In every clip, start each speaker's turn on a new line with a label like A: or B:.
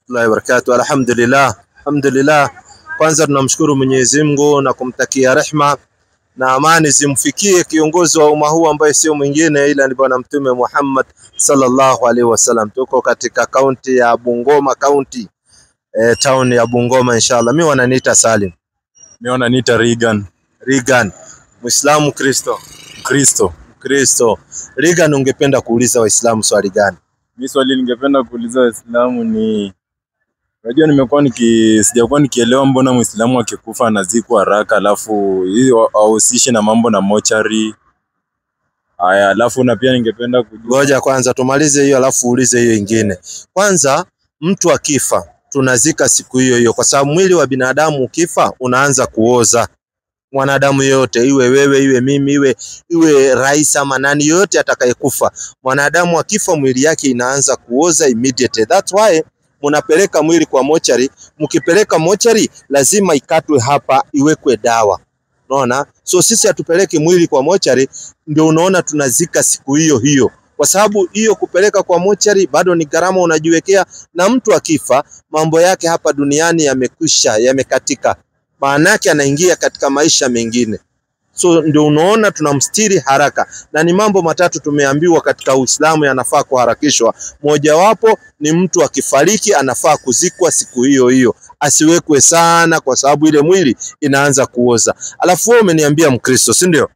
A: warahmatullahi wabarakatuh. Alhamdulillah. Kwanza tunamshukuru Mwenyezi Mungu na kumtakia rehma na amani zimfikie kiongozi wa umma huu ambaye sio mwingine ila ni Bwana Mtume Muhammad sallallahu alaihi wasallam. Tuko katika kaunti ya Bungoma, town ya Bungoma inshallah. Mimi wananiita Salim.
B: Mimi wananiita Regan.
A: Muislamu Kristo. Regan, ungependa kuuliza Waislamu swali gani?
B: Mimi swali ningependa kuuliza Waislamu ni unajua sijakuwa nikielewa mbona Muislamu akikufa anazikwa haraka alafu hiyo ahusishe na mambo na mochari. Haya, alafu na pia ningependa kujua.
A: Ngoja kwanza tumalize hiyo alafu uulize hiyo nyingine. Kwanza mtu akifa tunazika siku hiyo kwa sababu mwili wa binadamu ukifa unaanza kuoza. Mwanadamu yote, iwe wewe, iwe mimi, iwe rais ama nani, yote atakayekufa, mwanadamu akifa mwili yake inaanza kuoza immediately. That's why munapeleka mwili kwa mochari. Mkipeleka mochari lazima ikatwe hapa iwekwe dawa. Unaona? So sisi hatupeleke mwili kwa mochari, ndio unaona tunazika siku hiyo. Kwa sababu hiyo kupeleka kwa mochari bado ni gharama unajiwekea, na mtu akifa mambo yake hapa duniani yamekwisha, yamekatika. Maana yake anaingia katika maisha mengine. So ndio unaona tunamstiri haraka. Na ni mambo matatu tumeambiwa katika Uislamu yanafaa kuharakishwa. Mojawapo ni mtu akifariki anafaa kuzikwa siku hiyo. Asiwekwe sana kwa sababu ile mwili inaanza kuoza. Alafu wewe umeniambia Mkristo, si ndio?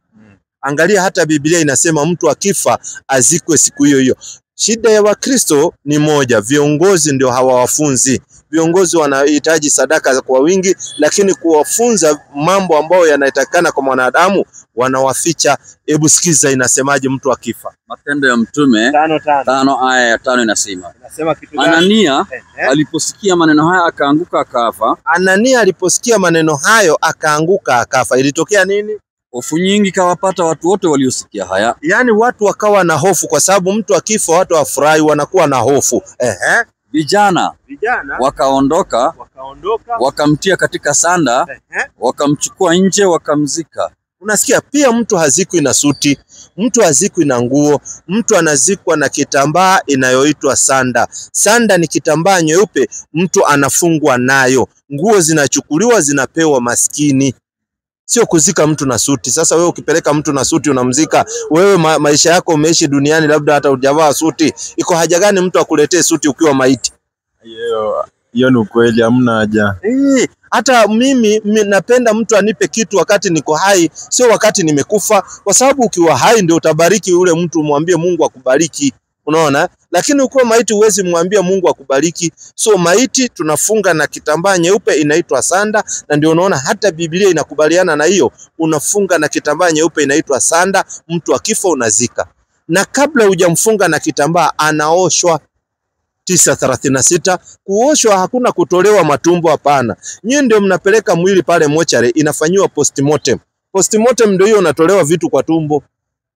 A: Angalia hata Biblia inasema mtu akifa azikwe siku hiyo. Shida ya Wakristo ni moja, viongozi ndio hawawafunzi. Viongozi wanahitaji sadaka kwa wingi, lakini kuwafunza mambo ambayo yanatakana kwa mwanadamu wanawaficha. Hebu sikiza inasemaje mtu akifa.
C: Matendo ya Mtume 5 aya ya 5 inasema kitu gani? Anania aliposikia maneno haya akaanguka akafa.
A: Anania aliposikia maneno hayo akaanguka akafa. Ilitokea nini?
C: Hofu nyingi kawapata watu wote waliosikia haya.
A: Yaani watu wakawa na hofu kwa sababu mtu akifa watu wafurahi, wanakuwa na hofu.
C: Vijana wakaondoka wakamtia katika sanda, wakamchukua nje wakamzika.
A: Unasikia, pia mtu hazikwi na suti, mtu hazikwi na nguo, mtu anazikwa na kitambaa inayoitwa sanda. Sanda ni kitambaa nyeupe mtu anafungwa nayo. Nguo zinachukuliwa zinapewa maskini. Sio kuzika mtu na suti. Sasa wewe ukipeleka mtu na suti unamzika, wewe maisha yako umeishi duniani labda hata hujavaa suti. Iko haja gani mtu akuletee suti ukiwa maiti?
B: Hiyo ni ukweli, hamna haja.
A: Hata mimi napenda mtu anipe kitu wakati niko hai, sio wakati nimekufa, kwa sababu ukiwa hai ndio utabariki ule mtu, mwambie Mungu akubariki. Unaona? Lakini ukiwa maiti huwezi mwambia Mungu akubariki. So maiti tunafunga na kitambaa nyeupe inaitwa sanda, na ndio unaona hata Biblia inakubaliana na hiyo. Unafunga na kitambaa nyeupe inaitwa sanda, mtu akifa unazika. Na kabla hujamfunga na kitambaa anaoshwa. 9:36. Kuoshwa hakuna kutolewa matumbo, hapana. Nyinyi ndio mnapeleka mwili pale mochari, inafanyiwa postmortem. Postmortem ndio hiyo, unatolewa vitu kwa tumbo.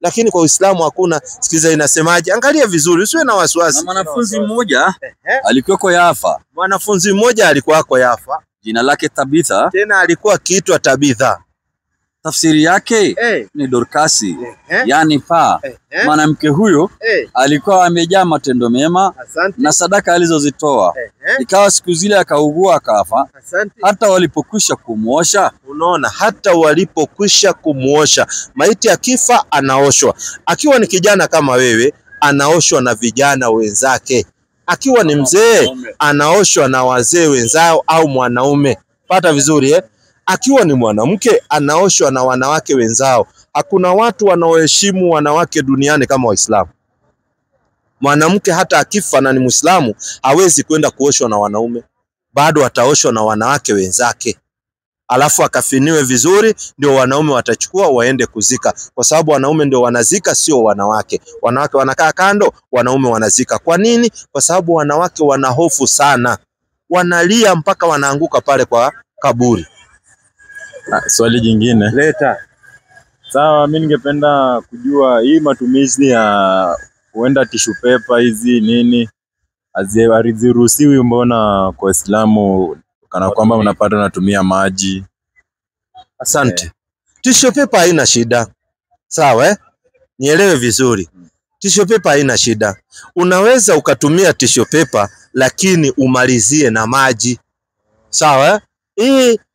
A: Lakini kwa Uislamu hakuna. Sikiza inasemaje, angalia vizuri, usiwe na wasiwasi.
C: Na mwanafunzi mmoja alikuwa Yafa.
A: Mwanafunzi mmoja alikuwa Yafa.
C: Jina lake Tabitha.
A: Tena alikuwa kiitwa Tabitha.
C: Tafsiri yake ni Dorkasi, yani paa. Mwanamke huyo alikuwa amejaa matendo mema na sadaka alizozitoa. Ikawa siku zile akaugua akafa. Hata walipokwisha kumuosha.
A: Unaona, hata walipokwisha kumuosha. Maiti akifa anaoshwa. Akiwa ni kijana kama wewe anaoshwa na vijana wenzake. Akiwa ni mzee anaoshwa na wazee wenzao au mwanaume. Pata vizuri Akiwa ni mwanamke anaoshwa na wanawake wenzao. Hakuna watu wanaoheshimu wanawake duniani kama Waislamu. Mwanamke hata akifa na ni Muislamu hawezi kwenda kuoshwa na wanaume, bado ataoshwa na wanawake wenzake. Alafu akafiniwe vizuri, ndio wanaume watachukua waende kuzika, kwa sababu wanaume ndio wanazika, sio wanawake. Wanawake wanakaa kando, wanaume wanazika. Kwa nini? Kwa sababu wanawake wana hofu sana, wanalia mpaka wanaanguka pale kwa kaburi.
B: Swali jingine.
A: Leta.
B: Sawa, mimi ningependa kujua hii matumizi ya huenda tissue paper hizi nini haziruhusiwi mbona kwa Uislamu, kana kwamba unapata unatumia maji?
A: Asante. Tissue paper haina shida. Sawa Nielewe vizuri. Tissue paper haina shida. Unaweza ukatumia tissue paper lakini umalizie na maji. Sawa?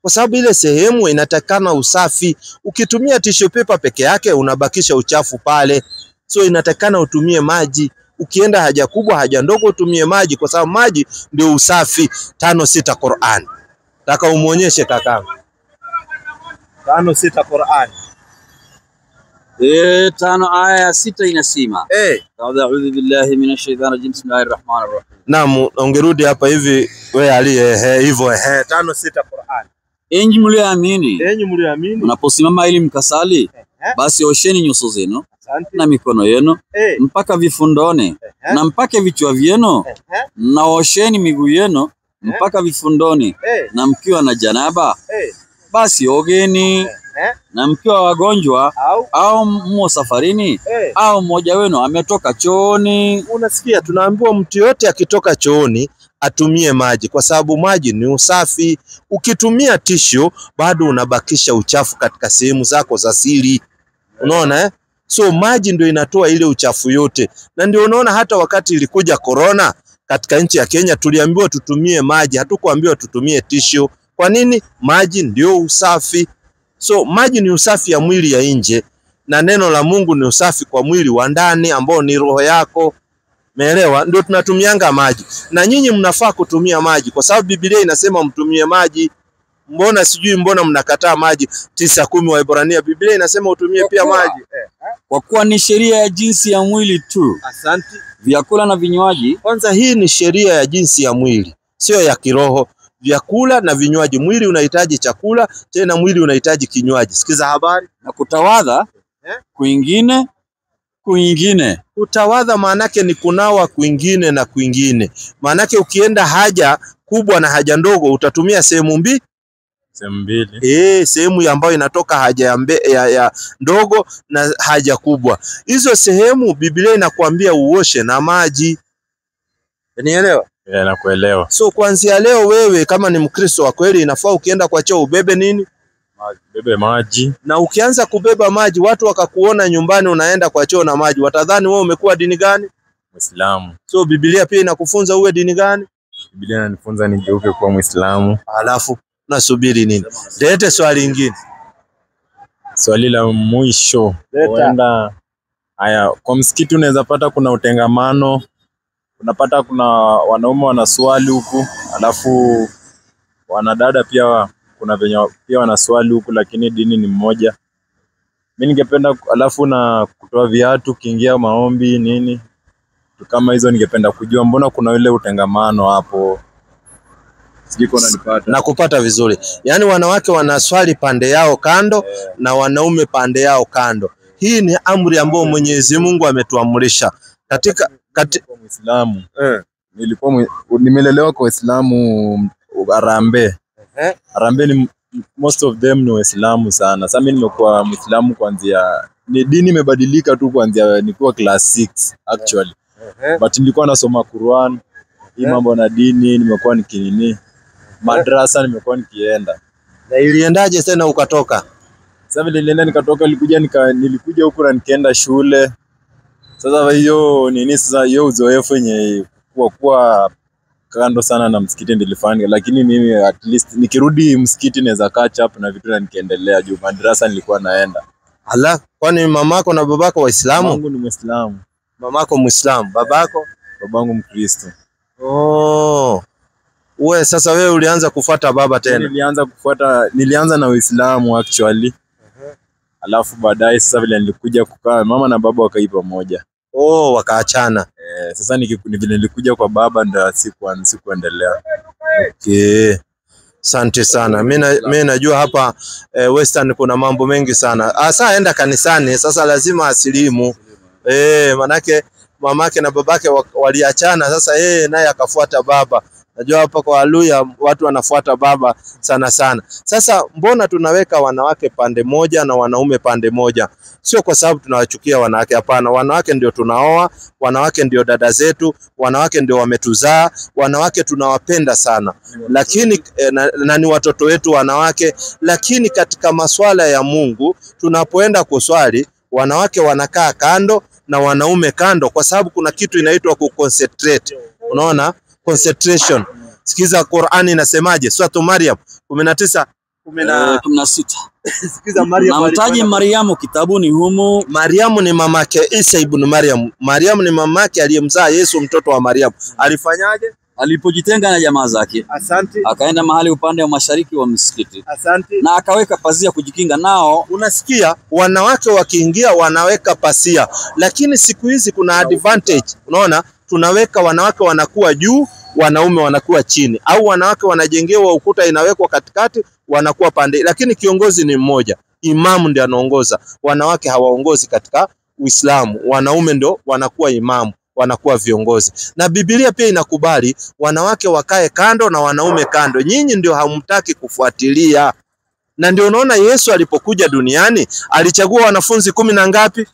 A: Kwa sababu ile sehemu inatakana usafi. Ukitumia tissue paper peke yake unabakisha uchafu pale. So inatakana utumie maji. Ukienda haja kubwa, haja ndogo, utumie maji kwa sababu maji ndio usafi. 5:6 Qur'an. Nataka umuonyeshe kakangu. 5:6 Qur'an.
C: 5 aya 6 inasema. A'udhu billahi minash shaitani rajim. Bismillahir rahmanir rahim.
A: Naam, ungerudi hapa hivi wewe aliye hivyo 5:6 Qur'an.
C: Enyi mlioamini.
A: Enyi mlioamini.
C: Mnaposimama ili mkasali, basi osheni nyuso zenu na mikono yenu mpaka vifundoni na mpake vichwa vyenu, na osheni miguu yenu mpaka vifundoni, na mkiwa na janaba basi ogeni, na mkiwa wagonjwa au mmo safarini au mmoja wenu ametoka chooni.
A: Unasikia, tunaambiwa mtu yote akitoka chooni atumie maji kwa sababu maji ni usafi. Ukitumia tishu bado unabakisha uchafu katika sehemu zako za siri. Unaona So maji ndio inatoa ile uchafu yote. Na ndio unaona hata wakati ilikuja corona katika nchi ya Kenya tuliambiwa tutumie maji, hatukuambiwa tutumie tishu. Kwa nini? Maji ndio usafi. So maji ni usafi ya mwili ya nje, na neno la Mungu ni usafi kwa mwili wa ndani ambao ni roho yako. Umeelewa? Ndio tunatumianga maji. Na nyinyi mnafaa kutumia maji kwa sababu Biblia inasema mtumie maji. Mbona mnakataa maji? 9:10 wa Ibrania Biblia inasema utumie pia maji.
C: Kwa kuwa ni sheria ya jinsi ya mwili tu.
A: Asante.
C: Vyakula na vinywaji.
A: Kwanza hii ni sheria ya jinsi ya mwili, sio ya kiroho. Vyakula na vinywaji. Mwili unahitaji chakula, tena mwili unahitaji kinywaji. Sikiza habari.
C: Na kutawadha kwingine.
A: Kutawadha maanake ni kunawa kwingine na kwingine. Maanake ukienda haja kubwa na haja ndogo utatumia sehemu mbili. Sehemu ambayo inatoka haja ya ndogo na haja kubwa. Hizo sehemu Biblia inakuambia uoshe na maji. Unielewa?
B: Nakuelewa.
A: So kuanzia leo wewe kama ni Mkristo wa kweli inafaa ukienda kwa choo ubebe nini?
B: Bebe maji.
A: Na ukianza kubeba maji watu wakakuona nyumbani unaenda kwa choo na maji, watadhani wewe umekuwa dini gani?
B: Muislamu.
A: So Biblia pia inakufunza uwe dini gani?
B: Biblia inanifunza nigeuke kuwa Muislamu.
A: Alafu nasubiri nini? Lete swali lingine.
B: Swali la mwisho. Huenda haya, kwa msikiti unaweza pata kuna utengamano. Unapata kuna wanaume wanaswali huku, alafu wanadada pia kuna venye pia wanaswali huku, lakini dini ni mmoja. Mimi ningependa alafu na kutoa viatu kiingia maombi nini. Kama hizo ningependa kujua mbona kuna ile utengamano hapo. Sijui kuna nipata.
A: Na kupata vizuri. Yaani wanawake wanaswali pande yao kando na wanaume pande yao kando. Hii ni amri ambayo Mwenyezi Mungu ametuamrisha. Katika
B: Muislamu. Nimelelewa kwa Uislamu Harambee. Harambee ni most of them ni Waislamu sana. Sasa mimi nimekuwa Muislamu kuanzia dini imebadilika tu kuanzia nilikuwa class 6 actually. But nilikuwa nasoma Quran. Hii mambo na dini nimekuwa nikinini. Madrasa nimekuwa nikienda.
A: Na iliendaje tena ukatoka?
B: Sasa vile nilienda nikatoka, nilikuja huku na nikaenda shule. Sasa hiyo sasa hiyo uzoefu yenye kuwa kando sana na msikiti nilifanya, lakini mimi at least nikirudi msikiti naweza catch up na vitu na nikiendelea juu madrasa nilikuwa naenda.
A: Ala, kwani mamako na babako Waislamu?
B: Mamangu ni Muislamu.
A: Mamako Muislamu, babako?
B: Babangu Mkristo.
A: Wewe sasa wewe ulianza kufuata baba tena?
B: Nilianza na Uislamu actually. Alafu baadaye sasa vile nilikuja kukaa mama na baba wakaipa moja.
A: Wakaachana.
B: Sasa vile nilikuja kwa baba ndio sikuendelea.
A: Okay. Asante sana. Mimi najua hapa Western kuna mambo mengi sana. Sasa enda kanisani, sasa lazima asilimu. Manake mamake na babake waliachana, sasa yeye naye akafuata baba. Najua hapa kwa Haleluya watu wanafuata baba sana sana. Sasa mbona tunaweka wanawake pande moja na wanaume pande moja? Sio kwa sababu tunawachukia wanawake, hapana. Wanawake ndio tunaoa, wanawake ndio dada zetu, wanawake ndio wametuzaa, wanawake tunawapenda sana. Lakini na ni watoto wetu wanawake, lakini katika masuala ya Mungu tunapoenda kuswali, wanawake wanakaa kando na wanaume kando kwa sababu kuna kitu inaitwa kuconcentrate. Unaona? concentration. Sikiza Qur'ani inasemaje? Suratu Maryam 19
C: 16.
A: Sikiza Maryam.
C: Namtaji Mariamu kitabuni humu.
A: Mariamu ni mamake Isa ibn Maryam. Mariamu ni mamake aliyemzaa Yesu mtoto wa Mariamu. Alifanyaje?
C: Alipojitenga na jamaa zake.
A: Asante.
C: Akaenda mahali upande wa mashariki wa msikiti.
A: Asante.
C: Na akaweka pazia kujikinga nao.
A: Unasikia, wanawake wakiingia wanaweka pasia, lakini siku hizi kuna advantage. Unaona, tunaweka wanawake wanakuwa juu, wanaume wanakuwa chini, au wanawake wanajengewa ukuta inawekwa katikati, wanakuwa pande, lakini kiongozi ni mmoja, imamu ndiye anaongoza. Wanawake hawaongozi katika Uislamu, wanaume ndio wanakuwa imamu, wanakuwa viongozi. Na Biblia pia inakubali wanawake wakae kando na wanaume kando. Nyinyi ndio hamtaki kufuatilia. Na ndio unaona Yesu alipokuja duniani alichagua wanafunzi 10 na ngapi?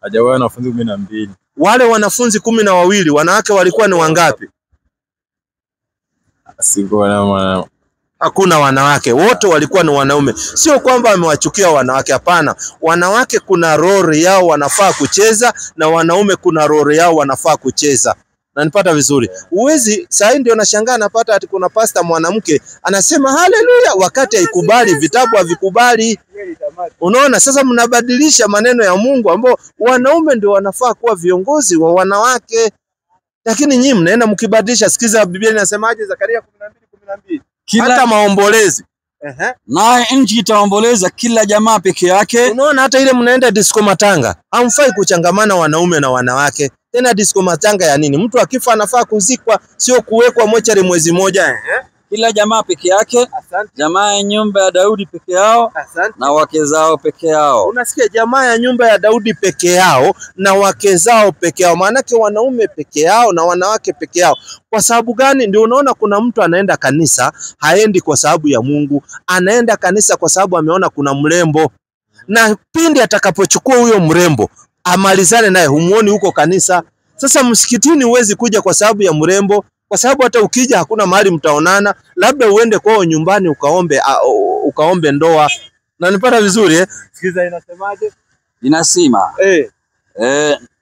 B: Hajawahi wanafunzi 12.
A: Wale wanafunzi 12 wanawake walikuwa ni wangapi? Hakuna wanawake, wote walikuwa ni wanaume. Sio kwamba amewachukia wanawake, hapana. Wanawake kuna role yao wanafaa kucheza, na wanaume kuna role yao wanafaa kucheza. Na nipata vizuri. Uwezi, sasa ndio nashangaa napata ati kuna pastor mwanamke anasema haleluya wakati haikubali, vitabu havikubali. Unaona, sasa mnabadilisha maneno ya Mungu ambao wanaume ndio wanafaa kuwa viongozi wa wanawake. Lakini nyinyi mnaenda mkibadilisha. Sikiza Biblia inasemaje, Zakaria 12:12. Hata maombolezi.
C: Na nchi itaomboleza kila jamaa peke yake.
A: Unaona, hata ile mnaenda disco matanga, hamfai kuchangamana wanaume na wanawake. Tena disco matanga ya nini? Mtu akifa anafaa kuzikwa, sio kuwekwa mochari mwezi moja.
C: Kila jamaa peke yake.
A: Asante.
C: Jamaa ya nyumba ya Daudi peke yao.
A: Asante.
C: Na wake zao peke yao.
A: Unasikia, jamaa ya nyumba ya Daudi peke yao na wake zao peke yao. Maanake wanaume peke yao na wanawake peke yao. Kwa sababu gani? Ndio unaona kuna mtu anaenda kanisa, haendi kwa sababu ya Mungu, anaenda kanisa kwa sababu ameona kuna mrembo. Na pindi atakapochukua huyo mrembo, amalizane naye, humuoni huko kanisa. Sasa msikitini huwezi kuja kwa sababu ya mrembo, kwa sababu hata ukija hakuna mahali mtaonana, labda uende kwao nyumbani ukaombe ndoa. Na nipata vizuri Sikiza inasemaje?
C: Inasema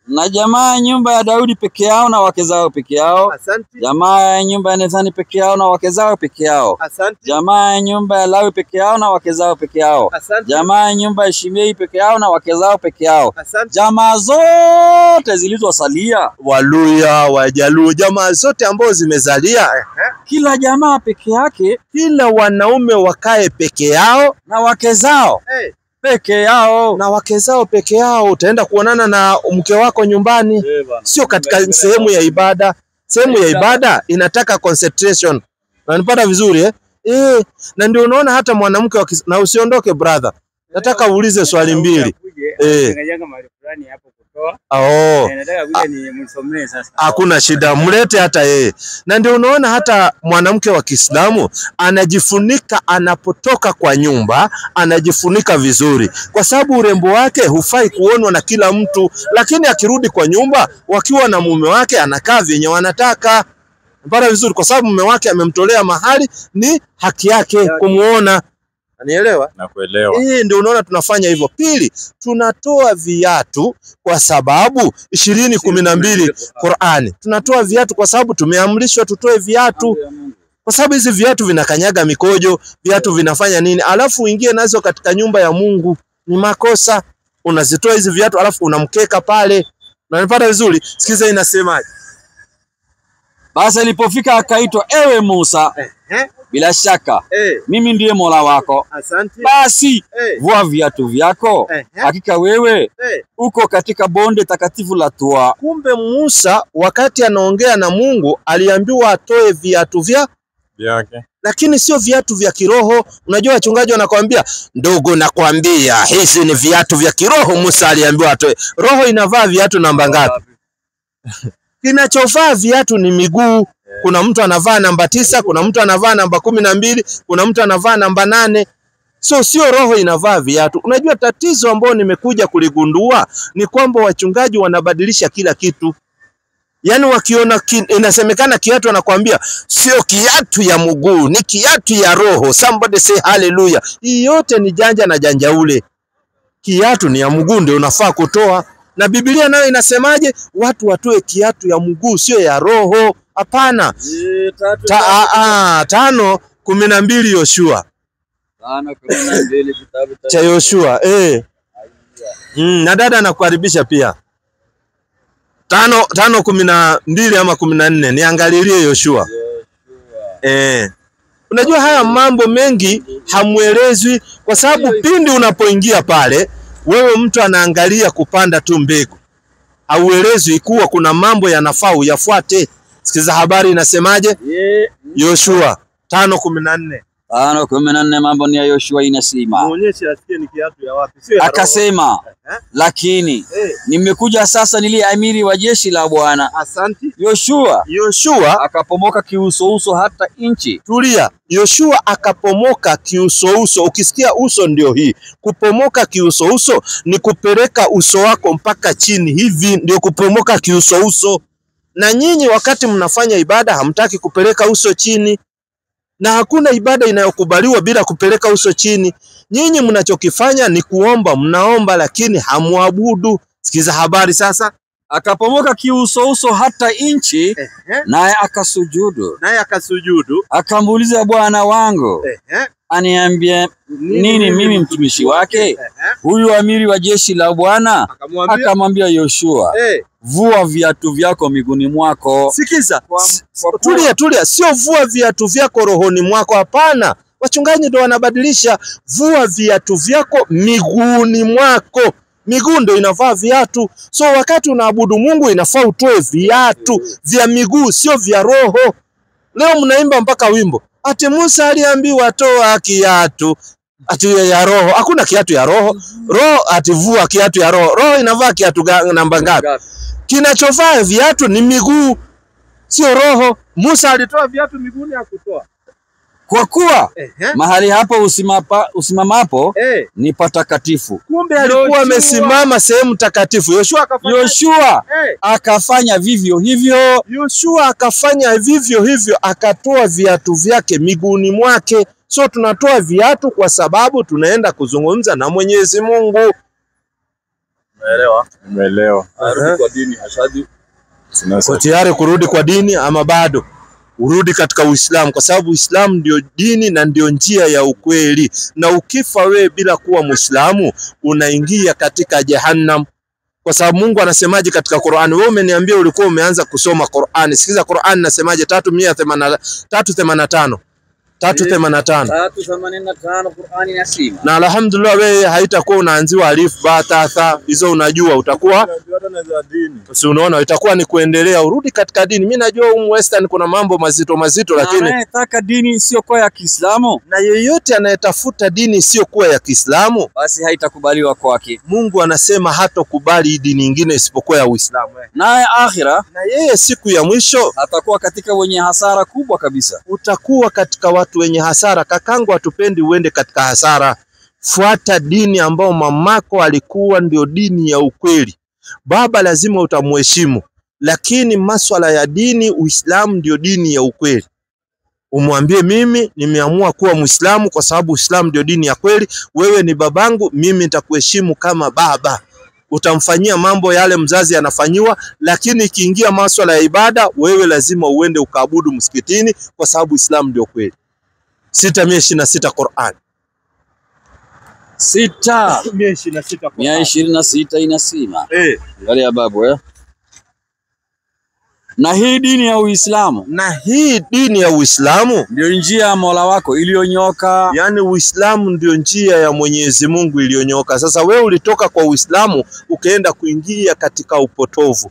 C: na jamaa ya nyumba ya Daudi peke yao na wake zao peke yao.
A: Asante.
C: Jamaa ya nyumba ya Nathani peke yao na wake zao peke yao.
A: Asante.
C: Jamaa ya nyumba ya Lawi peke yao na wake zao peke yao.
A: Asante.
C: Jamaa ya nyumba ya Shimei peke yao na wake zao peke yao.
A: Asante.
C: Jamaa zote zilizosalia,
A: Waluya, Wajaluo, jamaa zote ambao zimezalia,
C: kila jamaa peke yake,
A: kila wanaume wakae peke yao
C: na wake zao peke yao.
A: Na wake zao peke yao. Utaenda kuonana na mke wako nyumbani, sio katika sehemu ya ibada. Sehemu ya ibada inataka concentration. Na nipata vizuri na ndio unaona hata mwanamke na usiondoke brother. Nataka uulize swali mbili. Hakuna shida, mlete hata yeye. Na ndio unaona hata mwanamke wa Kiislamu anajifunika anapotoka kwa nyumba, anajifunika vizuri, kwa sababu urembo wake hufai kuonwa na kila mtu. Lakini akirudi kwa nyumba wakiwa na mume wake, anakaa vyenye wanataka. Mpaka vizuri, kwa sababu mume wake amemtolea mahali, ni haki yake kumuona. Anielewa?
B: Nakuelewa.
A: Ndio unaona tunafanya hivyo. Pili, tunatoa viatu kwa sababu 20:12 Qur'ani. Tunatoa viatu kwa sababu tumeamrishwa tutoe viatu. Kwa sababu hizi viatu vinakanyaga mikojo, viatu vinafanya nini? Alafu uingie nazo katika nyumba ya Mungu. Ni makosa. Unazitoa hizi viatu alafu unamkeka pale. Unanipata vizuri? Sikiza inasemaje?
C: Basi alipofika akaitwa, ewe Musa, bila shaka mimi ndiye Mola wako.
A: Asante.
C: Basi vua viatu vyako, hakika wewe uko katika bonde takatifu la Tua.
A: Kumbe Musa wakati anaongea na Mungu aliambiwa atoe viatu vyake, lakini sio viatu vya kiroho. Unajua wachungaji wanakuambia, ndugu nakwambia hizi ni viatu vya kiroho. Musa aliambiwa atoe. Roho inavaa viatu namba ngapi? Kinachovaa viatu ni miguu. Kuna mtu anavaa namba 9, kuna mtu anavaa namba 12, kuna mtu anavaa namba 8. Sio roho inavaa viatu. Unajua tatizo ambao nimekuja kuligundua ni kwamba wachungaji wanabadilisha kila kitu. Yaani wakiona inasemekana kiatu anakuambia sio kiatu ya mguu, ni kiatu ya roho. Somebody say hallelujah. Hii yote ni janja na janja ule. Kiatu ni ya mguu ndio unafaa kutoa. Na Biblia nayo inasemaje? Watu watoe kiatu ya mguu, sio ya roho. Hapana. 5:12 Yoshua.
C: 5:12 kitabu
A: cha Yoshua. Na dada anakukaribisha pia. 5:12 ama 14. Niangalilie Yoshua. Unajua haya mambo mengi hamuelezwi, kwa sababu pindi unapoingia pale wewe mtu anaangalia kupanda tu mbegu. Hauelezwi kuwa kuna mambo yanafaa uyafuate. Sikiza habari inasemaje? Yoshua 5:14.
C: 5:14 mambo ni ya Yoshua inasema.
A: Muonyeshe asikie ni kiatu ya wapi, sio ya roho.
C: Akasema, lakini nimekuja sasa nili amiri wa jeshi la Bwana.
A: Asanti.
C: Yoshua akapomoka kiuso hata inchi.
A: Tulia. Yoshua akapomoka kiuso. Ukisikia uso ndio hii. Kupomoka kiuso ni kupeleka uso wako mpaka chini hivi, ndio kupomoka kiuso. Na nyinyi wakati mnafanya ibada hamtaki kupeleka uso chini. Na hakuna ibada inayokubaliwa bila kupeleka uso chini. Nyinyi mnachokifanya ni kuomba, mnaomba lakini hamuabudu. Sikiza habari sasa.
C: Akapomoka kiuso hata inchi, naye akasujudu. Akamuuliza Bwana wangu, aniambie nini mimi mtumishi wake? Huyu amiri wa jeshi la Bwana akamwambia Yoshua, vua viatu vyako miguuni mwako.
A: Sikiza. Tulia. Sio vua viatu vyako rohoni mwako, hapana. Wachungaji ndio wanabadilisha. Vua viatu vyako miguuni mwako. Miguu ndio inavaa viatu. So wakati unaabudu Mungu inafaa utoe viatu vya miguu, sio vya roho. Leo mnaimba mpaka wimbo ati Musa aliambiwa toa kiatu ati ya roho. Hakuna kiatu ya roho. Roho ativua kiatu ya roho. Roho inavaa kiatu namba ngapi? Kinachovaa viatu ni miguu, sio roho. Musa alitoa viatu miguuni hakutoa.
C: Kwa kuwa mahali hapo usimamapo ni patakatifu.
A: Kumbe alikuwa amesimama sehemu takatifu. Yoshua
C: akafanya vivyo hivyo.
A: Akatoa viatu vyake miguuni mwake. So tunatoa viatu kwa sababu tunaenda kuzungumza na Mwenyezi Mungu.
B: Umeelewa?
C: Kwa dini hashadi.
A: Uko tayari kurudi kwa dini ama bado? Urudi katika Uislamu, kwa sababu Uislamu ndio dini na ndio njia ya ukweli. Na ukifa wewe bila kuwa Muislamu unaingia katika Jahannam. Kwa sababu Mungu anasemaje katika Qur'an? Wewe umeniambia ulikuwa umeanza kusoma Qur'an. Sikiza Qur'an nasemaje? 385
C: Qur'an inasema.
A: Na alhamdulillah wewe haitakuwa unaanziwa alif ba ta tha, hizo unajua utakuwa si unaona, itakuwa ni kuendelea. Urudi katika dini. Mimi najua western kuna mambo mazito lakini
C: anayetaka dini isiyokuwa ya Kiislamu,
A: na yeyote anayetafuta dini isiyokuwa ya Kiislamu
C: basi haitakubaliwa kwake.
A: Mungu anasema hatokubali dini nyingine isipokuwa ya Uislamu.
C: Naye akhira,
A: na yeye siku ya mwisho
C: atakuwa katika wenye hasara kubwa kabisa.
A: Utakuwa katika watu wenye hasara. Kakangu, hatupendi uende katika hasara. Fuata dini ambao mamako alikuwa ndio dini ya ukweli. Baba lazima utamheshimu, lakini maswala ya dini, Uislamu ndio dini ya ukweli. Umwambie mimi nimeamua kuwa Muislamu kwa sababu Uislamu ndio dini ya kweli. Wewe ni babangu, mimi nitakuheshimu kama baba. Utamfanyia mambo yale mzazi anafanyiwa, lakini ikiingia maswala ya ibada, wewe lazima uende ukaabudu msikitini kwa sababu Uislamu ndio kweli. 6:126 Qur'an.
C: 6:126 inasema. Angalia babu Na hii dini ya Uislamu. Ndio njia ya Mola wako iliyonyoka.
A: Yani Uislamu ndio njia ya Mwenyezi Mungu iliyonyoka. Sasa wewe ulitoka kwa Uislamu ukaenda kuingia katika upotovu.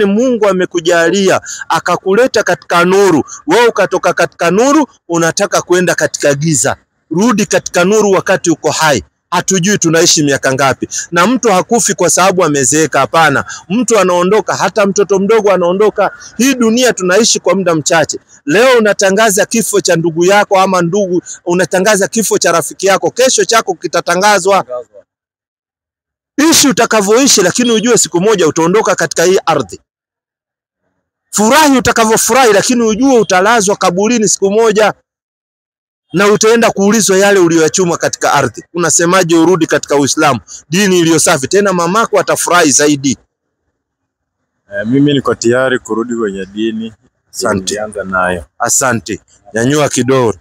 A: Mungu amekujalia akakuleta katika nuru. Wewe ukatoka katika nuru unataka kwenda katika giza. Rudi katika nuru wakati uko hai. Hatujui tunaishi miaka ngapi. Na mtu hakufi kwa sababu amezeeka, hapana. Mtu anaondoka, hata mtoto mdogo anaondoka. Hii dunia tunaishi kwa muda mchache. Leo unatangaza kifo cha ndugu yako ama ndugu, unatangaza kifo cha rafiki yako, kesho chako kitatangazwa. Ishi utakavyoishi, lakini ujue siku moja utaondoka katika hii ardhi. Furahi utakavyofurahi, lakini ujue utalazwa kaburini siku moja. na utaenda kuulizwa yale uliyoyachuma katika ardhi. Unasemaje urudi katika Uislamu, dini iliyo safi? Tena mamako atafurahi zaidi.
B: Mimi niko tayari kurudi kwenye dini.
A: Asante.
B: Nianza nayo.
A: Asante. Nyanyua kidole.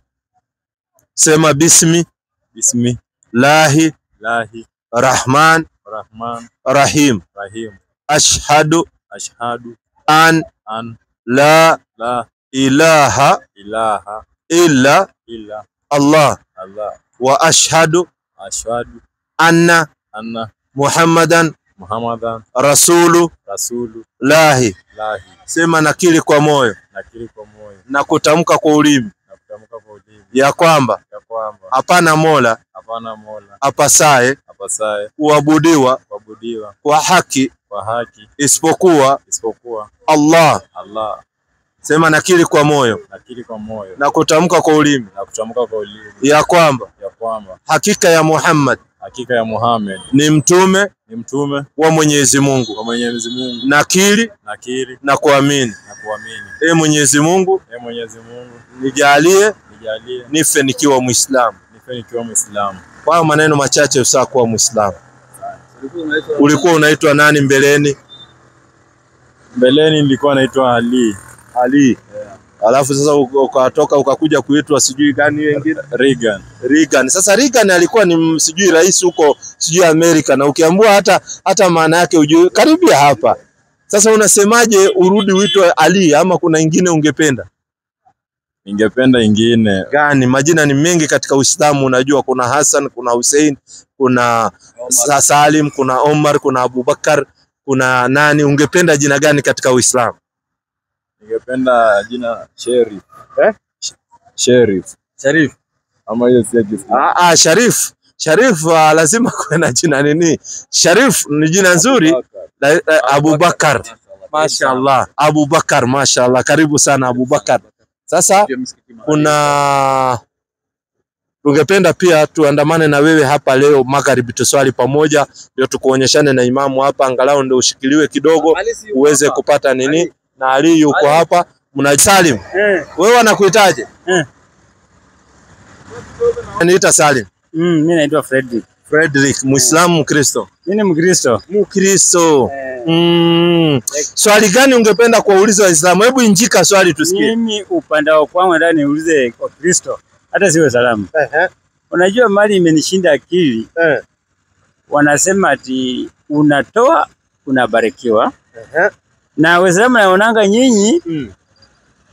A: Sema bismi.
B: Bismi.
A: Lahi.
B: Lahi.
A: Rahman.
B: Rahman.
A: Rahim.
B: Rahim.
A: Ashhadu.
B: Ashhadu.
A: An. La. Ilaha. Illa. Allah. Wa ashhadu. Anna. Muhammadan. Rasulu. Lahi. Sema nakiri kwa moyo. Na kutamka kwa ulimi. Ya kwamba hapana mola apasaye kuabudiwa kwa haki isipokuwa Allah. Sema nakiri kwa moyo. Na kutamka kwa ulimi. Ya kwamba hakika ya Muhammad ni mtume wa Mwenyezi Mungu. Nakiri na kuamini. Mwenyezi Mungu nijalie nife nikiwa Muislamu. Kwa maneno machache usakuwa Muislamu. Ulikuwa unaitwa nani mbeleni?
B: Mbeleni nilikuwa naitwa Ali.
A: Alafu sasa ukatoka ukakuja kuitwa sijui gani wengine? Reagan. Sasa Reagan alikuwa ni sijui rais huko sijui Amerika, na ukiambua hata maana yake ujue karibia hapa. Sasa unasemaje urudi uitwe Ali, ama kuna ingine ungependa?
B: Ningependa ingine.
A: Gani? Majina ni mengi katika Uislamu, unajua kuna Hassan, kuna Hussein, kuna Salim, kuna Omar, kuna Abubakar, kuna nani? Ungependa jina gani katika Uislamu?
B: Ningependa jina Sherif. Sharif. Ama hiyo si Kiislamu.
A: Sharif lazima kuwe na jina nini? Sharif ni jina nzuri. Abubakar. Mashaallah. Abubakar, mashaallah. Karibu sana Abubakar. Sasa tungependa pia tuandamane na wewe hapa leo magharibi, tuswali pamoja, ndio tukuonyeshane na imamu hapa, angalau ndio ushikiliwe kidogo uweze kupata nini. Na Ali yuko hapa. Mnasalim. Wewe wanakuitaje? Anaita Salim.
D: Mimi naitwa Frederick.
A: Muislamu, Mkristo?
D: Mimi ni
A: Mkristo. Swali gani ungependa kuwauliza Waislamu? Hebu injika swali tusikie.
D: Mimi upande wa kwangu ndani niulize kwa Kristo, hata siwe salamu. Unajua mali imenishinda akili. Wanasema ati unatoa unabarikiwa. Na Waislamu naonanga nyinyi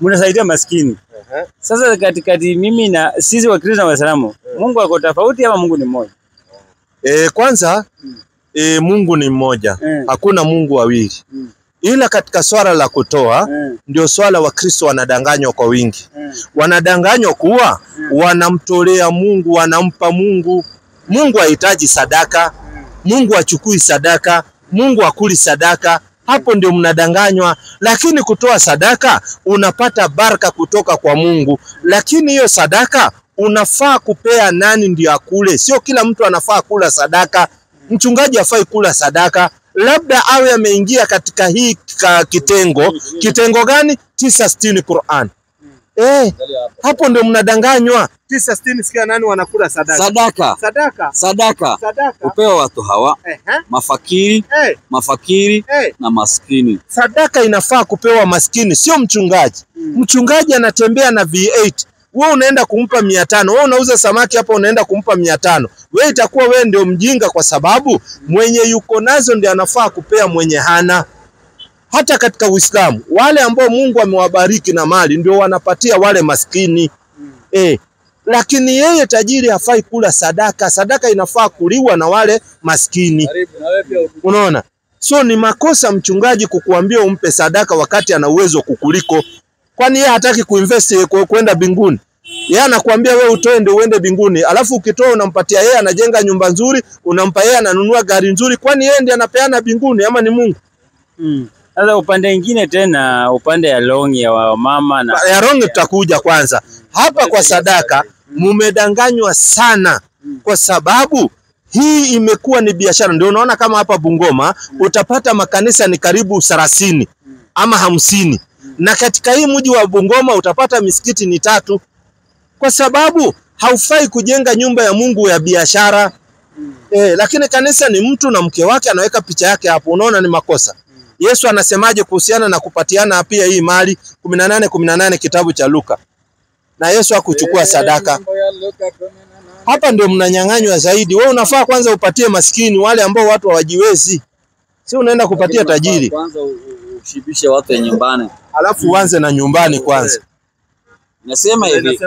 D: mnasaidia maskini. Sasa katikati mimi na sisi wa Kristo na Waislamu, Mungu ako tofauti ama Mungu ni mmoja?
A: Kwanza Mungu ni mmoja. Hakuna Mungu wawili. Ila katika swala la kutoa ndio swala wa Kristo wanadanganywa kwa wingi. Wanadanganywa kuwa wanamtolea Mungu, wanampa Mungu. Mungu hahitaji sadaka. Mungu hachukui sadaka. Mungu hakuli sadaka. Hapo ndio mnadanganywa. Lakini kutoa sadaka unapata baraka kutoka kwa Mungu. Lakini hiyo sadaka unafaa kupea nani ndio akule? Sio kila mtu anafaa kula sadaka. Mchungaji hafai kula sadaka. Labda awe ameingia katika hii kitengo gani? 960 Qur'an. Hapo ndio mnadanganywa. 960 sikia nani wanakula sadaka? Sadaka.
C: Upewa watu hawa, mafakiri na maskini.
A: Sadaka inafaa kupewa maskini, sio mchungaji. Mchungaji anatembea na V8. Wewe unaenda kumpa 500. Wewe unauza samaki hapa unaenda kumpa 500. Wewe itakuwa wewe ndio mjinga, kwa sababu mwenye yuko nazo ndio anafaa kupea mwenye hana. Hata katika Uislamu wale ambao Mungu amewabariki na mali ndio wanapatia wale maskini. Lakini yeye tajiri hafai kula sadaka. Sadaka inafaa kuliwa na wale maskini. Unaona? So ni makosa mchungaji kukuambia umpe sadaka wakati ana uwezo kukuliko. Kwani yeye hataki kuinvest kwenda mbinguni? Yeye anakuambia wewe utoe ndio uende mbinguni. Alafu ukitoa unampatia yeye, anajenga nyumba nzuri, unampa yeye ananunua gari nzuri. Kwani yeye ndiye anapeana mbinguni ama ni Mungu?
D: Sasa upande mwingine tena, upande ya long ya mama na
A: ya long tutakuja kwanza. Hapa kwa sadaka mumedanganywa sana, kwa sababu hii imekuwa ni biashara. Ndio unaona kama hapa Bungoma utapata makanisa ni karibu 30 ama 50. Na katika hii mji wa Bungoma utapata misikiti ni 3. Kwa sababu Haufai kujenga nyumba ya Mungu ya biashara. Lakini kanisa ni mtu na mke wake anaweka picha yake hapo. Unaona ni makosa. Yesu anasemaje kuhusiana na kupatiana pia hii mali? 18:18 kitabu cha Luka. Na Yesu hakuchukua sadaka. Hapa ndio mnanyang'anywa zaidi. Wewe unafaa kwanza upatie maskini, wale ambao watu hawajiwezi. Si unaenda kupatia tajiri.
C: Kwanza ushibishe watu nyumbani.
A: Alafu uanze na nyumbani kwanza.
C: Nasema hivi.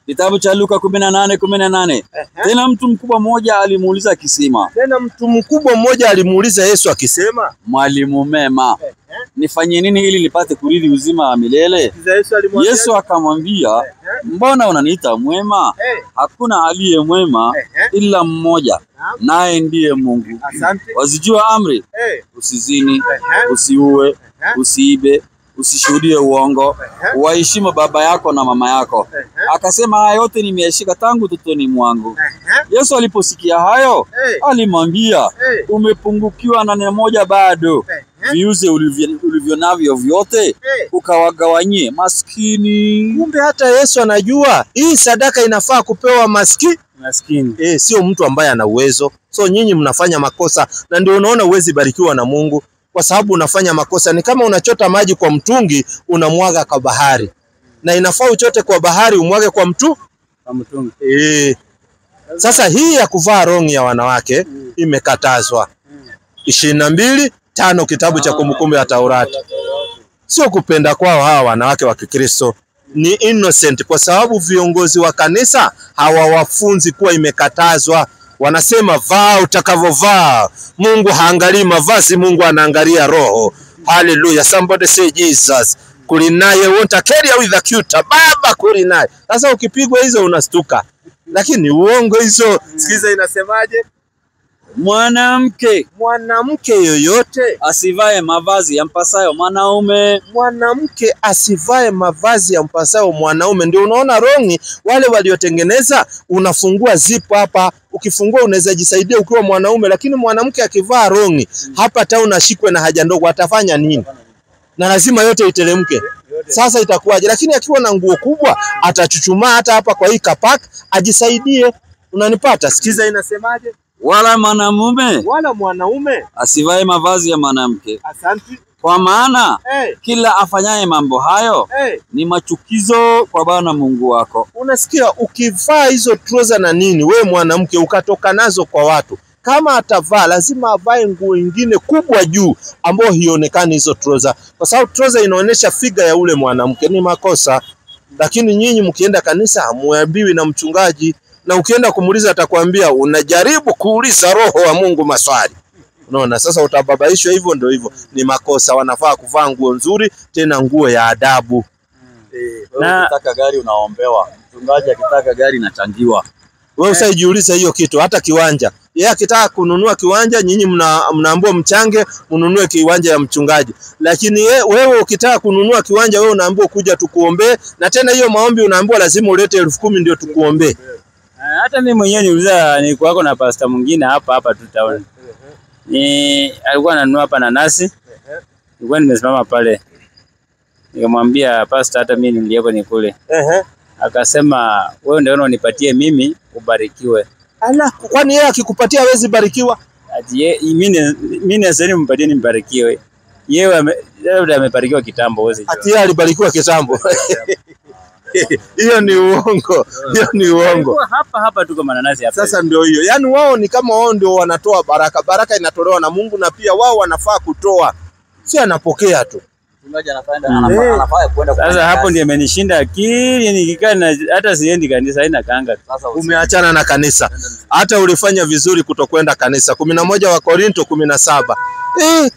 C: Kitabu cha Luka 18:18. Tena mtu mkubwa mmoja alimuuliza
A: Yesu akisema,
C: Mwalimu mema, nifanye nini ili nipate kurithi uzima wa milele? Yesu akamwambia, mbona unaniita mwema? Hakuna aliye mwema ila mmoja, naye ndiye Mungu. Wazijua amri? Usizini, usiue, usiibe, usishuhudie uongo, waheshimu baba yako na mama yako. Akasema, haya yote nimeyashika tangu utotoni mwangu. Yesu aliposikia hayo, alimwambia, umepungukiwa na neno moja bado. Viuze ulivyo navyo vyote, ukawagawanyie maskini.
A: Kumbe hata Yesu anajua hii sadaka inafaa kupewa maskini. Sio mtu ambaye ana uwezo. So nyinyi mnafanya makosa, na ndio unaona uwezi barikiwa na Mungu. Kwa sababu unafanya makosa. Ni kama unachota maji kwa mtungi unamwaga kwa bahari. Na inafaa uchote kwa bahari umwage kwa mtungi. Sasa hii ya kuvaa rongi ya wanawake imekatazwa. 22:5 kitabu cha Kumbukumbu ya Taurati. Sio kupenda kwao hawa wanawake wa Kikristo. Ni innocent kwa sababu viongozi wa kanisa hawawafunzi kuwa imekatazwa. Wanasema vaa utakavovaa. Mungu haangalii mavazi, Mungu anaangalia roho. Hallelujah. Somebody say Jesus. Kulinaye won't carry with the cute. Baba kulinaye. Sasa ukipigwa hizo unastuka. Lakini uongo hizo. Sikiza inasemaje?
C: Mwanamke
A: yoyote
C: asivae mavazi yampasayo mwanaume.
A: Mwanamke asivae mavazi yampasayo mwanaume. Ndio unaona rongi wale waliotengeneza, unafungua zip hapa, ukifungua unaweza jisaidia ukiwa mwanaume. Lakini mwanamke akivaa rongi hapa hata unashikwe na haja ndogo, atafanya nini? Na lazima yote iteremke. Sasa itakuwaje? Lakini akiwa na nguo kubwa atachuchumaa hata hapa kwa hii kapak ajisaidie. Unanipata? Sikiza inasemaje?
C: Wala
A: mwanaume
C: asivae mavazi ya mwanamke.
A: Asante.
C: Kwa maana kila afanyaye mambo hayo ni machukizo kwa Bwana Mungu wako.
A: Unasikia, ukivaa hizo trouser na nini, we mwanamke ukatoka nazo kwa watu, kama atavaa lazima avae nguo nyingine kubwa juu ambayo hionekani hizo trouser, kwa sababu trouser inaonyesha figa ya ule mwanamke. Ni makosa. Lakini nyinyi mkienda kanisa hamuambiwi na mchungaji, na ukienda kumuuliza atakwambia unajaribu kuuliza roho wa Mungu maswali. Unaona, sasa utababaishwa hivyo. Ndio hivyo, ni makosa. Wanafaa kuvaa nguo nzuri, tena nguo ya adabu.
C: Na ukitaka gari unaombewa, mchungaji akitaka gari inachangiwa.
A: Wewe usijiulize hiyo kitu. Hata kiwanja, yeye akitaka kununua kiwanja, nyinyi mnaambiwa mchange mnunue kiwanja ya mchungaji. Lakini wewe ukitaka kununua kiwanja, wewe unaambiwa kuja tukuombee, na tena hiyo maombi unaambiwa lazima ulete 10,000 ndio tukuombee.
D: Hata mimi mwenyewe niuliza, ni kwako na pastor mwingine hapa tu town. Alikuwa ananunua hapa nanasi. Nilikuwa nimesimama pale. Nikamwambia pastor, hata mimi nilioko ni kule. Akasema, wewe ndio unanipatie mimi ubarikiwe.
A: Ala, kwani yeye akikupatia hawezi barikiwa?
D: Ati mimi nasema mpatie nimbarikiwe. Yeye amebarikiwa kitambo, wewe.
A: Ati yeye alibarikiwa kitambo. Hiyo ni uongo.
D: Hapa tuko mananasi hapa.
A: Sasa ndio hiyo. Yaani wao ni kama wao ndio wanatoa baraka. Baraka inatolewa na Mungu, na pia wao wanafaa kutoa. Si anapokea tu.
C: Mchungaji anafaa kwenda.
D: Sasa hapo ndio imenishinda akili, nikikaa na hata siendi kanisa, haina kanga.
A: Sasa umeachana na kanisa. Hata ulifanya vizuri kutokwenda kanisa. 11 wa Korinto 17.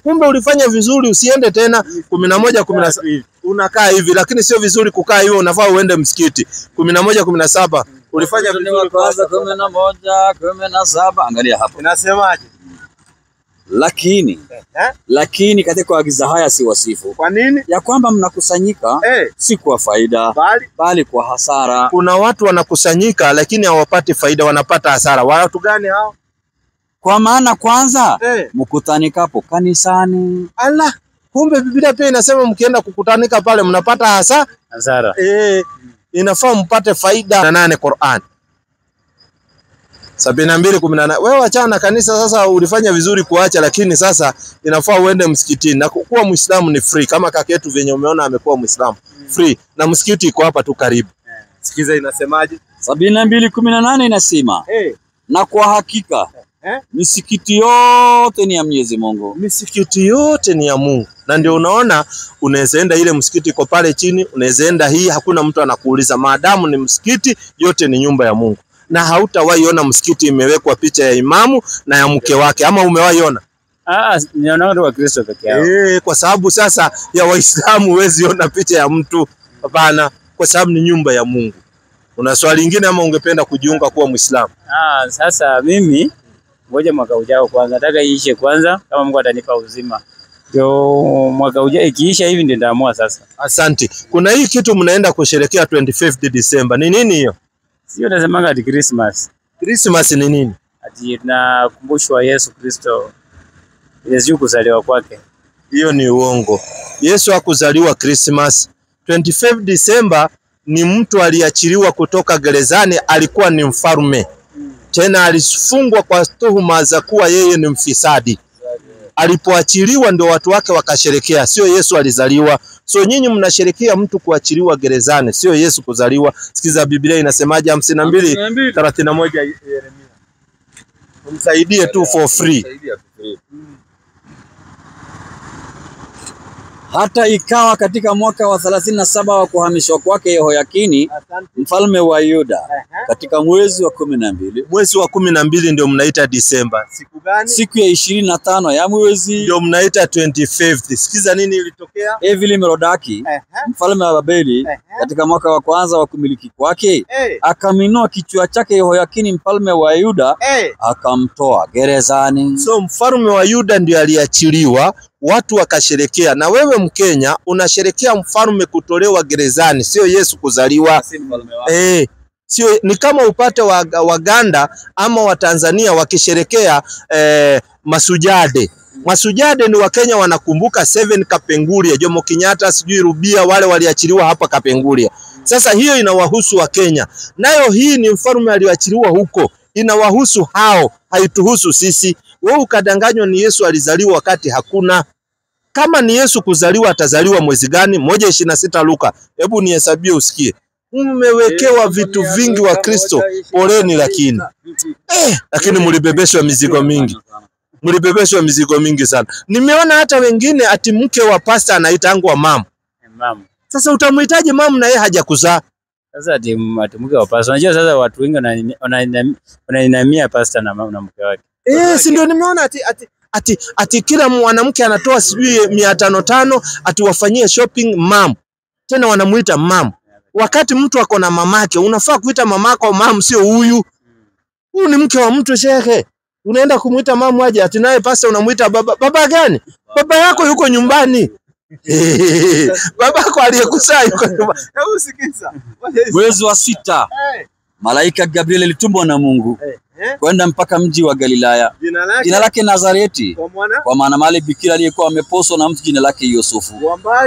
A: Kumbe ulifanya vizuri, usiende tena. 11:17 unakaa hivi, lakini sio vizuri kukaa hivyo, unafaa uende msikiti. 11:17 ulifanya vizuri.
C: Kwanza 11:17 angalia hapo.
A: Inasemaje?
C: Lakini katika kuagiza haya si wasifu.
A: Kwa nini?
C: Ya kwamba mnakusanyika si kwa faida bali kwa hasara.
A: Kuna watu wanakusanyika lakini hawapati faida, wanapata hasara. Watu gani hao?
C: Kwa maana kwanza mkutanikapo kanisani.
A: Allah, kumbe Biblia pia inasema mkienda kukutanika pale mnapata hasara.
D: Inafaa
A: mpate faida. 8 Qur'an. 72:18. Wewe achana na kanisa sasa, ulifanya vizuri kuacha, lakini sasa inafaa uende msikitini. Na kuwa Muislamu ni free, kama kaka yetu venye umeona amekuwa Muislamu free, na msikiti iko hapa tu karibu. Sikiza inasemaje?
C: 72:18 inasema na kwa hakika misikiti yote ni ya Mwenyezi Mungu.
A: Misikiti yote ni ya Mungu. Na ndio unaona unaweza enda ile msikiti iko pale chini, unaweza enda hii, hakuna mtu anakuuliza, maadamu ni msikiti, yote ni nyumba ya Mungu. Na hautawahi ona msikiti imewekwa picha ya imamu na ya mke wake, ama umewahi ona?
D: Ninaona wa Kristo peke yao.
A: Kwa sababu sasa ya Waislamu huwezi ona picha ya mtu. Hapana, kwa sababu ni nyumba ya Mungu. Una swali lingine ama ungependa kujiunga kuwa Muislamu?
D: Sasa mimi ngoja mwaka ujao kwanza, nataka iishe kwanza kama Mungu atanipa uzima. Ndio mwaka ujao ikiisha hivi ndio nitaamua sasa.
A: Asante. Kuna hii kitu mnaenda kusherehekea 25th December. Ni nini hiyo?
D: Sio nasemaga ati Christmas.
A: Christmas ni nini?
D: Ati tunakumbushwa Yesu Kristo Yesu kuzaliwa kwake.
A: Hiyo ni uongo. Yesu hakuzaliwa Christmas. 25 December ni mtu aliachiliwa kutoka gerezani, alikuwa ni mfalme. Tena alifungwa kwa tuhuma za kuwa yeye ni mfisadi. Alipoachiliwa ndio watu wake wakasherekea, sio Yesu alizaliwa. So nyinyi mnasherekea mtu kuachiliwa gerezani, sio Yesu kuzaliwa. Sikiza Biblia inasemaje? 52:31 Yeremia. Umsaidie tu for free.
C: Hata ikawa katika mwaka wa 37 wa kuhamishwa kwake Yehoyakini mfalme wa Yuda, katika mwezi wa 12.
A: Mwezi wa 12 ndio mnaita December. Siku gani?
C: Siku ya 25 ya mwezi
A: ndio mnaita 25th. Sikiza nini ilitokea?
C: Evil-Merodaki mfalme wa Babeli katika mwaka wa kwanza wa kumiliki kwake akaminua kichwa chake Yehoyakini mfalme wa Yuda akamtoa gerezani.
A: So mfalme wa Yuda ndio aliachiliwa, watu wakasherekea. Na wewe Mkenya unasherekea mfalme kutolewa gerezani, sio Yesu kuzaliwa. Sio, ni kama upate Waganda ama Watanzania wakisherekea Masujade. Masujade ni Wakenya wanakumbuka 7 Kapenguria, Jomo Kenyatta, sijui Rubia, wale waliachiliwa hapa Kapenguria. Sasa hiyo inawahusu Wakenya. Nayo hii ni mfalme aliyoachiliwa huko, inawahusu hao, haituhusu sisi. Wewe ukadanganywa ni Yesu alizaliwa wakati hakuna. Kama ni Yesu kuzaliwa, atazaliwa mwezi gani? 1:26 Luka. Hebu nihesabie usikie. Mmewekewa vitu vingi wa Kristo, poleni lakini mlibebeshwa mizigo mingi. Mlibebeshwa mizigo mingi sana. Nimeona hata wengine ati mke wa pasta anaitangwa mam. Sasa utamuhitaji mam na yeye hajakuzaa.
D: Sasa ati mke wa pasta. Unajua sasa watu wengi wanainamia pasta na mke wake.
A: Si ndio nimeona ati kila mwanamke anatoa sijui 500 ati wafanyie shopping mam. Tena wanamuita mam. Wakati mtu ako na mamake, unafaa kuita mamako mam, sio huyu. Huyu ni mke wa mtu shehe. Unaenda kumuita mamu aje, ati naye pasta unamuita baba. Baba gani? Baba yako yuko nyumbani. Baba yako aliyekuzaa yuko nyumbani. Hebu sikiza.
C: Mwezi wa 6 malaika Gabriel alitumwa na Mungu kwenda mpaka mji wa Galilaya, jina lake Nazareti, kwa maana mahali bikira aliyekuwa ameposwa na mtu jina lake Yusufu,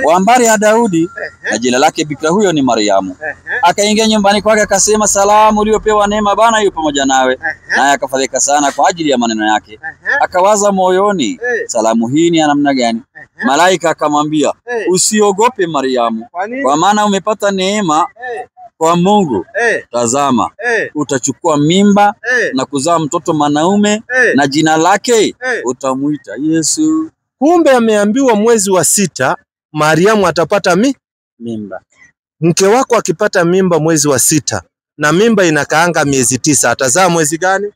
C: wa mbari ya Daudi, na jina lake bikira huyo ni Mariamu. Akaingia nyumbani kwake akasema, salamu uliopewa neema, Bwana yu pamoja nawe. Naye akafadhaika sana kwa ajili ya maneno yake, akawaza moyoni, salamu hii ni ya namna gani? Malaika akamwambia, usiogope Mariamu, kwa maana umepata neema kwa Mungu. Tazama, utachukua mimba na kuzaa mtoto mwanaume, na jina lake utamuita Yesu.
A: Kumbe ameambiwa mwezi wa 6 Mariamu atapata mimba. Mke wako akipata mimba mwezi wa 6 na mimba inakaanga miezi 9, atazaa mwezi gani?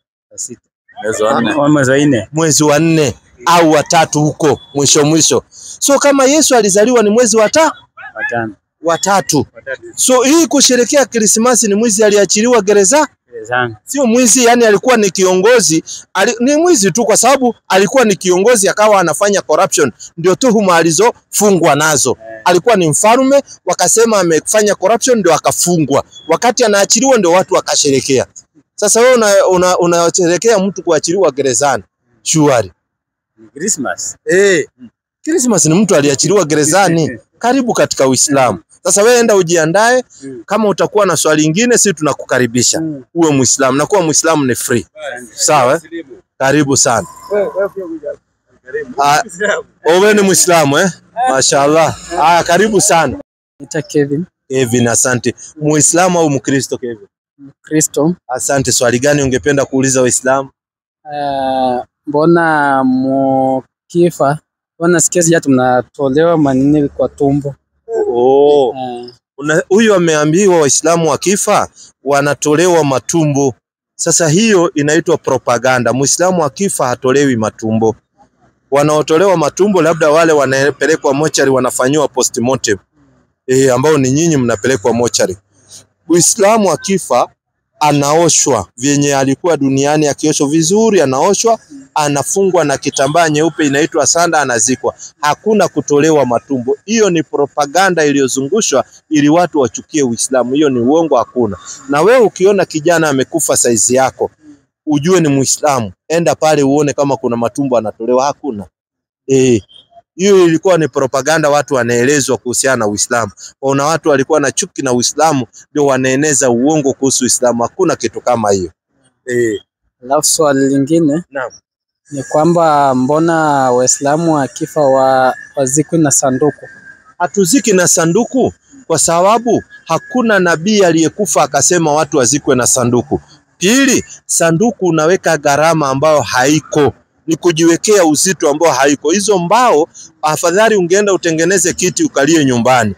A: Mwezi wa 4 au wa 3 huko mwisho. So kama Yesu alizaliwa ni mwezi wa 3. So hii kusherekea Krismasi ni mwizi aliachiliwa gerezani. Sio mwizi, yani alikuwa ni kiongozi. Ni mwizi tu kwa sababu alikuwa ni kiongozi akawa anafanya corruption. Ndio tuhuma alizofungwa nazo. Alikuwa ni mfalme, wakasema amefanya corruption ndio akafungwa. Wakati anaachiliwa ndio watu wakasherekea. Sasa wewe unasherekea mtu kuachiliwa gerezani. Shuari.
D: Christmas.
A: Christmas ni mtu aliachiliwa gerezani. Karibu katika Uislamu. Sasa wewe enda ujiandae, kama utakuwa na swali lingine sisi tunakukaribisha. Uwe Muislamu, na kuwa Muislamu ni free. Sawa? Karibu sana. Wewe ni Muislamu Mashaallah. Karibu sana.
E: Nita Kevin.
A: Kevin, asante. Muislamu au Mkristo Kevin?
E: Mkristo.
A: Asante. Swali gani ungependa kuuliza Waislamu?
E: Mbona mkifa sikia sija tunatolewa manini kwa tumbo?
A: Huyu ameambiwa Waislamu wakifa wanatolewa matumbo. Sasa hiyo inaitwa propaganda. Muislamu akifa hatolewi matumbo. Wanaotolewa matumbo labda wale wanapelekwa mochari wanafanywa postmortem. Ambao ni nyinyi mnapelekwa mochari. Muislamu akifa anaoshwa vyenye alikuwa duniani, akioshwa vizuri, anaoshwa, anafungwa na kitambaa nyeupe inaitwa sanda, anazikwa. Hakuna kutolewa matumbo. Hiyo ni propaganda iliyozungushwa ili watu wachukie Uislamu. Hiyo ni uongo, hakuna. Na wewe ukiona kijana amekufa saizi yako, ujue ni Muislamu. Enda pale uone kama kuna matumbo anatolewa, hakuna. Hiyo ilikuwa ni propaganda watu wanaelezwa kuhusiana na Uislamu. Kuna watu walikuwa na chuki na Uislamu ndio wanaeneza uongo kuhusu Uislamu. Hakuna kitu kama hiyo.
E: Alafu swali lingine ni kwamba mbona Waislamu akifa wazikwe na sanduku?
A: Hatuziki na sanduku kwa sababu hakuna nabii aliyekufa akasema watu wazikwe na sanduku. Pili, sanduku unaweka gharama ambayo haiko. Ni kujiwekea uzito ambao haiko. Hizo mbao afadhali ungeenda utengeneze kiti ukalie nyumbani.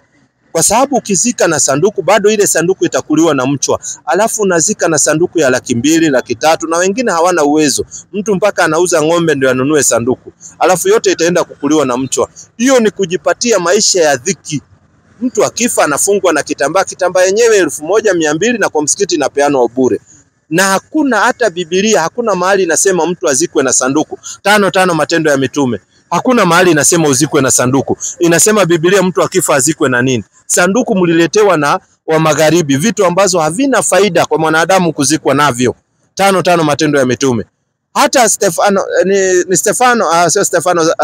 A: Kwa sababu ukizika na sanduku bado ile sanduku itakuliwa na mchwa. Alafu unazika na sanduku ya 200,000, 300,000 na wengine hawana uwezo. Mtu mpaka anauza ng'ombe ndio anunue sanduku. Alafu yote itaenda kukuliwa na mchwa. Hiyo ni kujipatia maisha ya dhiki. Mtu akifa anafungwa na kitambaa yenyewe 1200 na kwa msikiti inapeanwa bure. Na hakuna hata Biblia, hakuna mahali inasema mtu azikwe na sanduku. 5:5 Matendo ya Mitume. Hakuna mahali inasema uzikwe na sanduku. Inasema Biblia mtu akifa azikwe na nini? Sanduku mliletewa na wa magharibi, vitu ambazo havina faida kwa mwanadamu kuzikwa navyo. 5:5 Matendo ya Mitume. Hata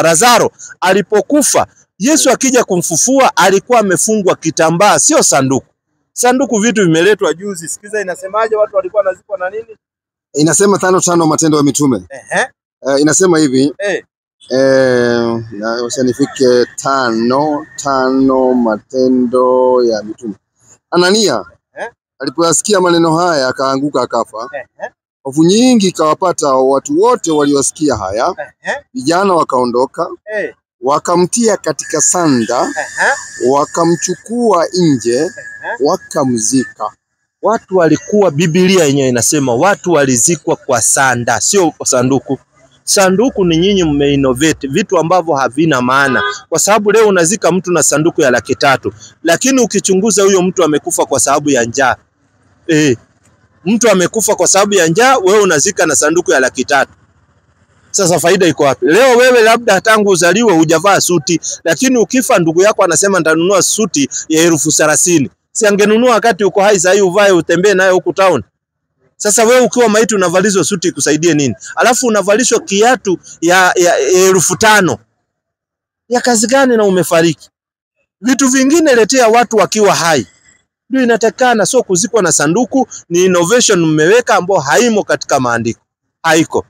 A: Lazaro alipokufa, Yesu akija kumfufua alikuwa amefungwa kitambaa, sio sanduku. Sanduku vitu vimeletwa juzi. Sikiza inasemaje watu walikuwa wanazikwa na nini?
F: Inasema 5:5 Matendo ya Mitume. Inasema hivi. Na usanifike 5:5 Matendo ya Mitume. Anania alipoyasikia maneno haya akaanguka akafa. Hofu nyingi ikawapata watu wote waliosikia haya. Vijana wakaondoka. Wakamtia katika sanda. Wakamchukua nje. Wakamzika.
A: Watu walikuwa, Biblia yenyewe inasema watu walizikwa kwa sanda, sio sanduku. Sanduku ni nyinyi mmeinnovate vitu ambavyo havina maana. Kwa sababu leo unazika mtu na sanduku ya 300,000, lakini ukichunguza huyo mtu amekufa kwa sababu ya njaa. Mtu amekufa kwa sababu ya njaa, wewe unazika na sanduku ya 300,000. Sasa faida iko wapi? Leo wewe labda tangu uzaliwe hujavaa suti, lakini ukifa ndugu yako anasema nitanunua suti ya 30,000. Si angenunua wakati uko hai sasa uvae utembee nayo huku town. Sasa wewe ukiwa maiti unavalizwa suti kusaidie nini? Alafu unavalishwa kiatu ya 5,000. Ya kazi gani na umefariki? Vitu vingine letea watu wakiwa hai. Ndio inatakana, sio kuzikwa na sanduku. Ni innovation mmeweka ambao haimo katika maandiko. Haiko.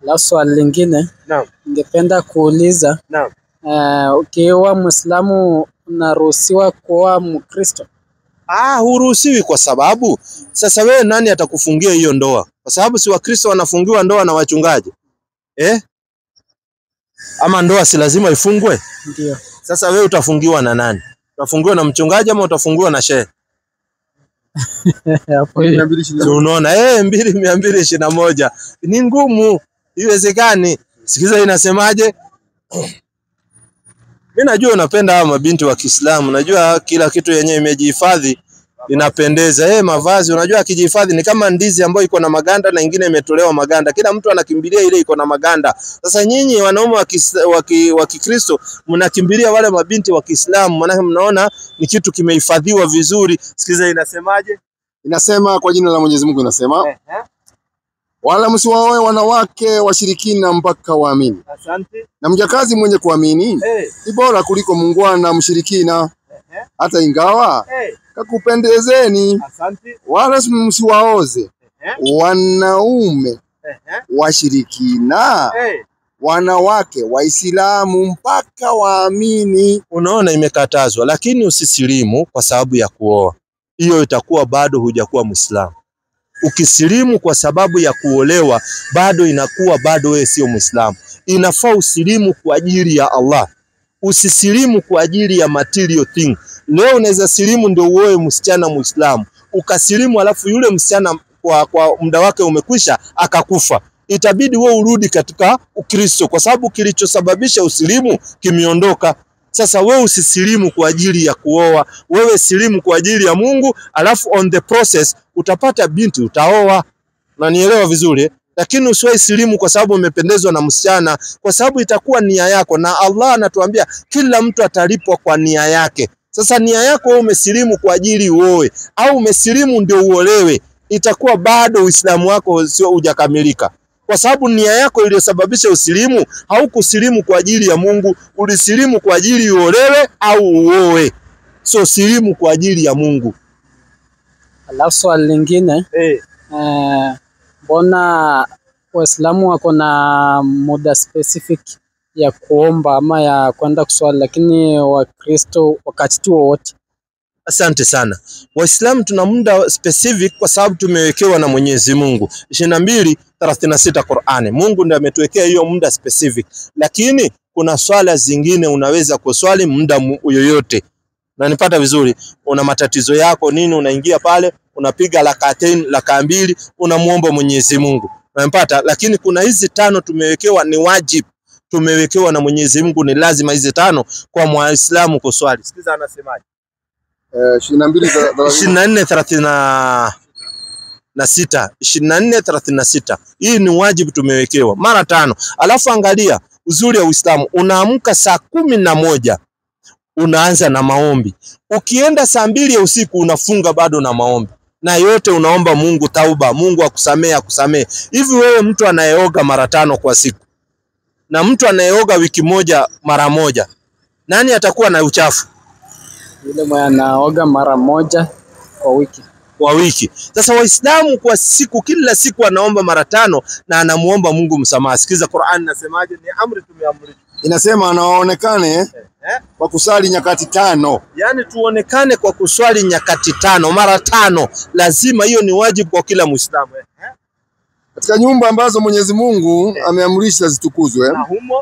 E: La swali lingine. Ningependa kuuliza. Ukiwa Muislamu unaruhusiwa kuoa Mkristo?
A: Huruhusiwi kwa sababu sasa wewe nani atakufungia hiyo ndoa? Kwa sababu si Wakristo wanafungiwa ndoa na wachungaji. Ama ndoa si lazima ifungwe?
E: Ndio.
A: Sasa wewe utafungiwa na nani? Utafungiwa na mchungaji ama utafungiwa na shehe? Unaona 221 ni ngumu, iwezekani. Sikiza inasemaje? Mimi najua unapenda hawa mabinti wa Kiislamu. Najua kila kitu yenyewe imejihifadhi inapendeza. Mavazi unajua akijihifadhi ni kama ndizi ambayo iko na maganda na nyingine imetolewa maganda. Kila mtu anakimbilia ile iko na maganda. Sasa nyinyi wanaume wa Kikristo mnakimbilia wale mabinti wa Kiislamu, maana mnaona ni kitu kimehifadhiwa vizuri. Sikiza inasemaje?
F: Inasema kwa jina la Mwenyezi Mungu inasema wala msiwaoe wanawake washirikina mpaka waamini.
A: Asante.
F: Na mjakazi mwenye kuamini ni bora kuliko mungwana mshirikina. hata ingawa kakupendezeni, wala msiwaoze wanaume washirikina, wanawake Waislamu mpaka waamini.
A: Unaona, imekatazwa, lakini usisilimu kwa sababu ya kuoa. Hiyo itakuwa bado hujakuwa Muislamu. Ukisilimu kwa sababu ya kuolewa, bado inakuwa bado wewe sio Muislamu. Inafaa usilimu kwa ajili ya Allah. Usisilimu kwa ajili ya material thing. Leo unaweza silimu ndio uoe msichana Muislamu. Ukasilimu alafu yule msichana kwa muda wake umekwisha akakufa. Itabidi wewe urudi katika Ukristo kwa sababu kilichosababisha usilimu kimeondoka. Sasa wewe usisilimu kwa ajili ya kuoa, wewe silimu kwa ajili ya Mungu, alafu on the process utapata binti utaoa. Na nielewa vizuri, lakini usiwahi silimu kwa sababu umependezwa na msichana, kwa sababu itakuwa nia yako, na Allah anatuambia kila mtu atalipwa kwa nia yake. Sasa nia yako wewe umesilimu kwa ajili uoe au umesilimu ndio uolewe, itakuwa bado Uislamu wako sio hujakamilika. Kwa sababu nia yako iliyosababisha usilimu, haukusilimu kwa ajili ya Mungu, ulisilimu kwa ajili uolewe au uoe. So silimu kwa ajili ya Mungu.
E: Alafu swali lingine, mbona Waislamu wako na muda specific ya kuomba ama ya kwenda kuswali, lakini Wakristo wakati tu wote?
A: Asante sana. Waislamu tuna muda specific kwa sababu tumewekewa na Mwenyezi Mungu. 22:36 Qur'ani. Mungu ndiye ametuwekea hiyo muda specific. Lakini kuna swala zingine unaweza kuswali muda yoyote. Na nipata vizuri, una matatizo yako nini, unaingia pale, unapiga raka mbili, unamuomba Mwenyezi Mungu. Unapata, lakini kuna hizi 5 tumewekewa ni wajibu. Tumewekewa na Mwenyezi Mungu, ni lazima hizi 5 kwa Muislamu kuswali. Sikiza anasemaje? 24:36. Hii ni wajibu tumewekewa mara 5. Alafu angalia uzuri wa Uislamu, unaamka saa 11 unaanza na maombi. Ukienda saa 2 ya usiku unafunga bado na maombi. Na yote unaomba Mungu tauba, Mungu akusamee. Hivi wewe mtu anayeoga mara 5 kwa siku na mtu anayeoga wiki moja mara moja, nani atakuwa na uchafu?
E: Yule mwenye anaoga mara moja kwa wiki.
A: Sasa Waislamu kwa siku, kila siku anaomba mara 5 na anamuomba Mungu msamaha. Sikiza Qur'an nasemaje, ni amri tumeamrishwa.
F: Inasema anaonekane kwa kusali nyakati 5.
A: Yaani tuonekane kwa kuswali nyakati 5 mara 5. Lazima, hiyo ni wajibu kwa kila Muislamu.
F: Katika nyumba ambazo Mwenyezi Mungu ameamrisha zitukuzwe,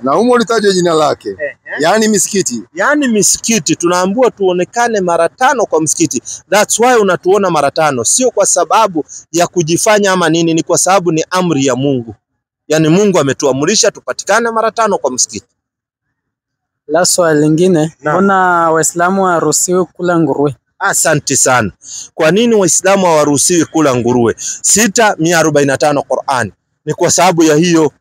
F: na humo litajwe jina lake, yaani misikiti.
A: Yaani misikiti tunaambiwa tuonekane mara 5 kwa msikiti. That's why unatuona mara 5, sio kwa sababu ya kujifanya ama nini, ni kwa sababu ni amri ya Mungu. Yaani Mungu ametuamrisha tupatikane mara 5 kwa msikiti.
E: La swali lingine, mbona Waislamu hawaruhusiwi kula nguruwe?
A: Asante sana. Kwa nini Waislamu hawaruhusiwi kula nguruwe? 6:145 Qur'ani. Ni kwa sababu ya hiyo.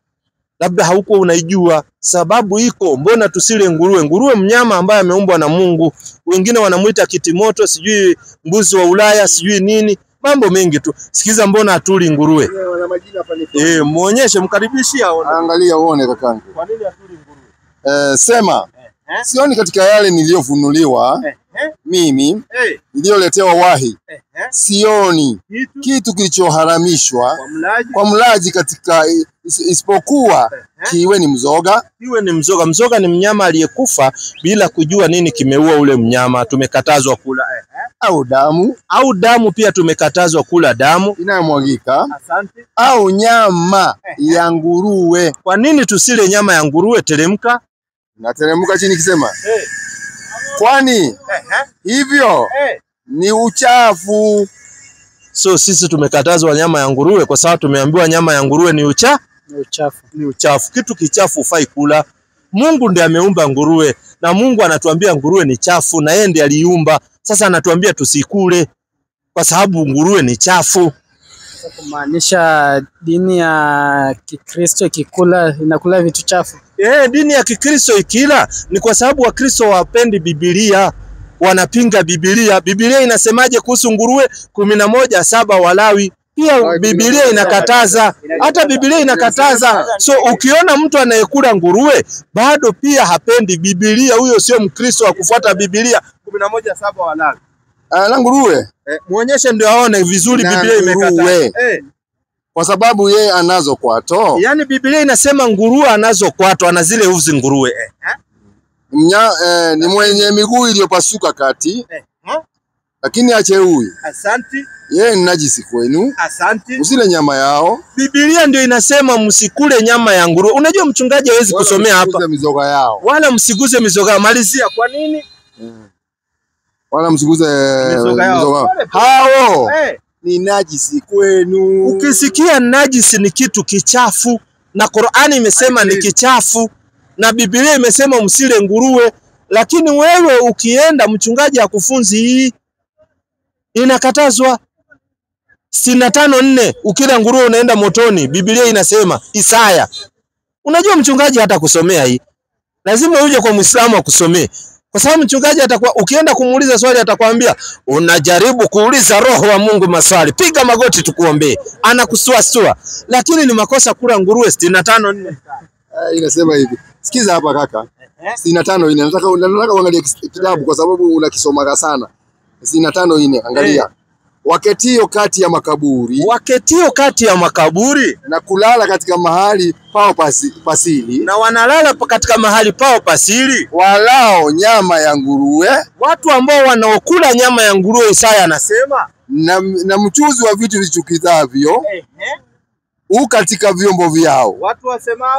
A: Labda hauko unaijua sababu iko. Mbona tusile nguruwe? Nguruwe mnyama ambaye ameumbwa na Mungu. Wengine wanamuita kitimoto, sijui mbuzi wa Ulaya, sijui nini. Mambo mengi tu. Sikiza, mbona hatuli nguruwe?
F: Wana majina hapa.
A: Muonyeshe, mkaribishie aone.
F: Angalia uone kakangu.
A: Kwa nini hatuli nguruwe?
F: Sema. Sioni katika yale niliyofunuliwa mimi niliyoletewa wahi, sioni kitu kilichoharamishwa kwa mlaji katika isipokuwa kiwe ni mzoga.
A: Iwe ni mzoga. Mzoga ni mnyama aliyekufa bila kujua nini kimeua ule mnyama, tumekatazwa kula. Au damu pia tumekatazwa kula damu
F: inayomwagika. Au nyama ya nguruwe.
A: Kwa nini tusile nyama ya nguruwe? Teremka.
F: Nateremka chini kisema kwani hivyo ni uchafu.
A: So sisi tumekatazwa nyama ya nguruwe kwa sababu tumeambiwa nyama ya nguruwe ni uchafu. Kitu kichafu ufai kula. Mungu ndiye ameumba nguruwe na Mungu anatuambia nguruwe ni chafu na yeye ndiye aliumba. Sasa anatuambia tusikule kwa sababu nguruwe ni chafu.
E: Kumaanisha dini ya Kikristo inakula vitu chafu.
A: Dini ya Kikristo ikila ni kwa sababu Wakristo wapendi Biblia, wanapinga Biblia. Biblia inasemaje kuhusu nguruwe? 11:7 Walawi. Pia Biblia inakataza, hata Biblia inakataza. So ukiona mtu anayekula nguruwe bado pia hapendi Biblia, huyo sio Mkristo wa kufuata Biblia. 11:7 Walawi.
F: Na nguruwe
A: Muonyeshe ndio aone vizuri Biblia imekataza.
F: Kwa sababu yeye anazo kwato.
A: Yaani Biblia inasema nguruwe anazo kwato, ana zile uzi nguruwe.
F: Ni mwenye miguu iliyopasuka kati. Lakini acheui.
A: Asante.
F: Yeye ni najisi kwenu.
A: Asante.
F: Usile nyama yao.
A: Biblia ndio inasema msikule nyama ya nguruwe. Unajua mchungaji hawezi kusomea hapa.
F: Msiguze mizoga yao.
A: Wala msiguze mizoga yao. Malizia kwa nini?
F: Wala msiguze mizoga yao. Hao ni najisi kwenu.
A: Ukisikia najisi ni kitu kichafu, na Qur'ani imesema ni kichafu, na Biblia imesema msile nguruwe, lakini wewe ukienda mchungaji akufunzi hii inakatazwa. 65:4 ukila nguruwe unaenda motoni, Biblia inasema. Isaya. Unajua mchungaji hata kusomea hii, lazima uje kwa Muislamu akusomee, kwa sababu mchungaji atakuwa ukienda kumuuliza swali atakwambia unajaribu kuuliza roho wa Mungu maswali, piga magoti tukuombee, anakusuasua. Lakini ni makosa kula nguruwe. 65:4
F: inasema hivi. Sikiza hapa kaka. 65:4 nataka uangalie kitabu kwa sababu unakisoma sana. 65:4 angalia. Waketio kati ya makaburi.
A: Waketio kati ya makaburi.
F: Na kulala katika mahali pao pasili.
A: Na wanalala katika mahali pao pasili.
F: Walao nyama ya nguruwe.
A: Watu ambao wanaokula nyama ya nguruwe, Isaya anasema.
F: Na mchuzi wa vitu vichukizavyo. Katika vyombo vyao.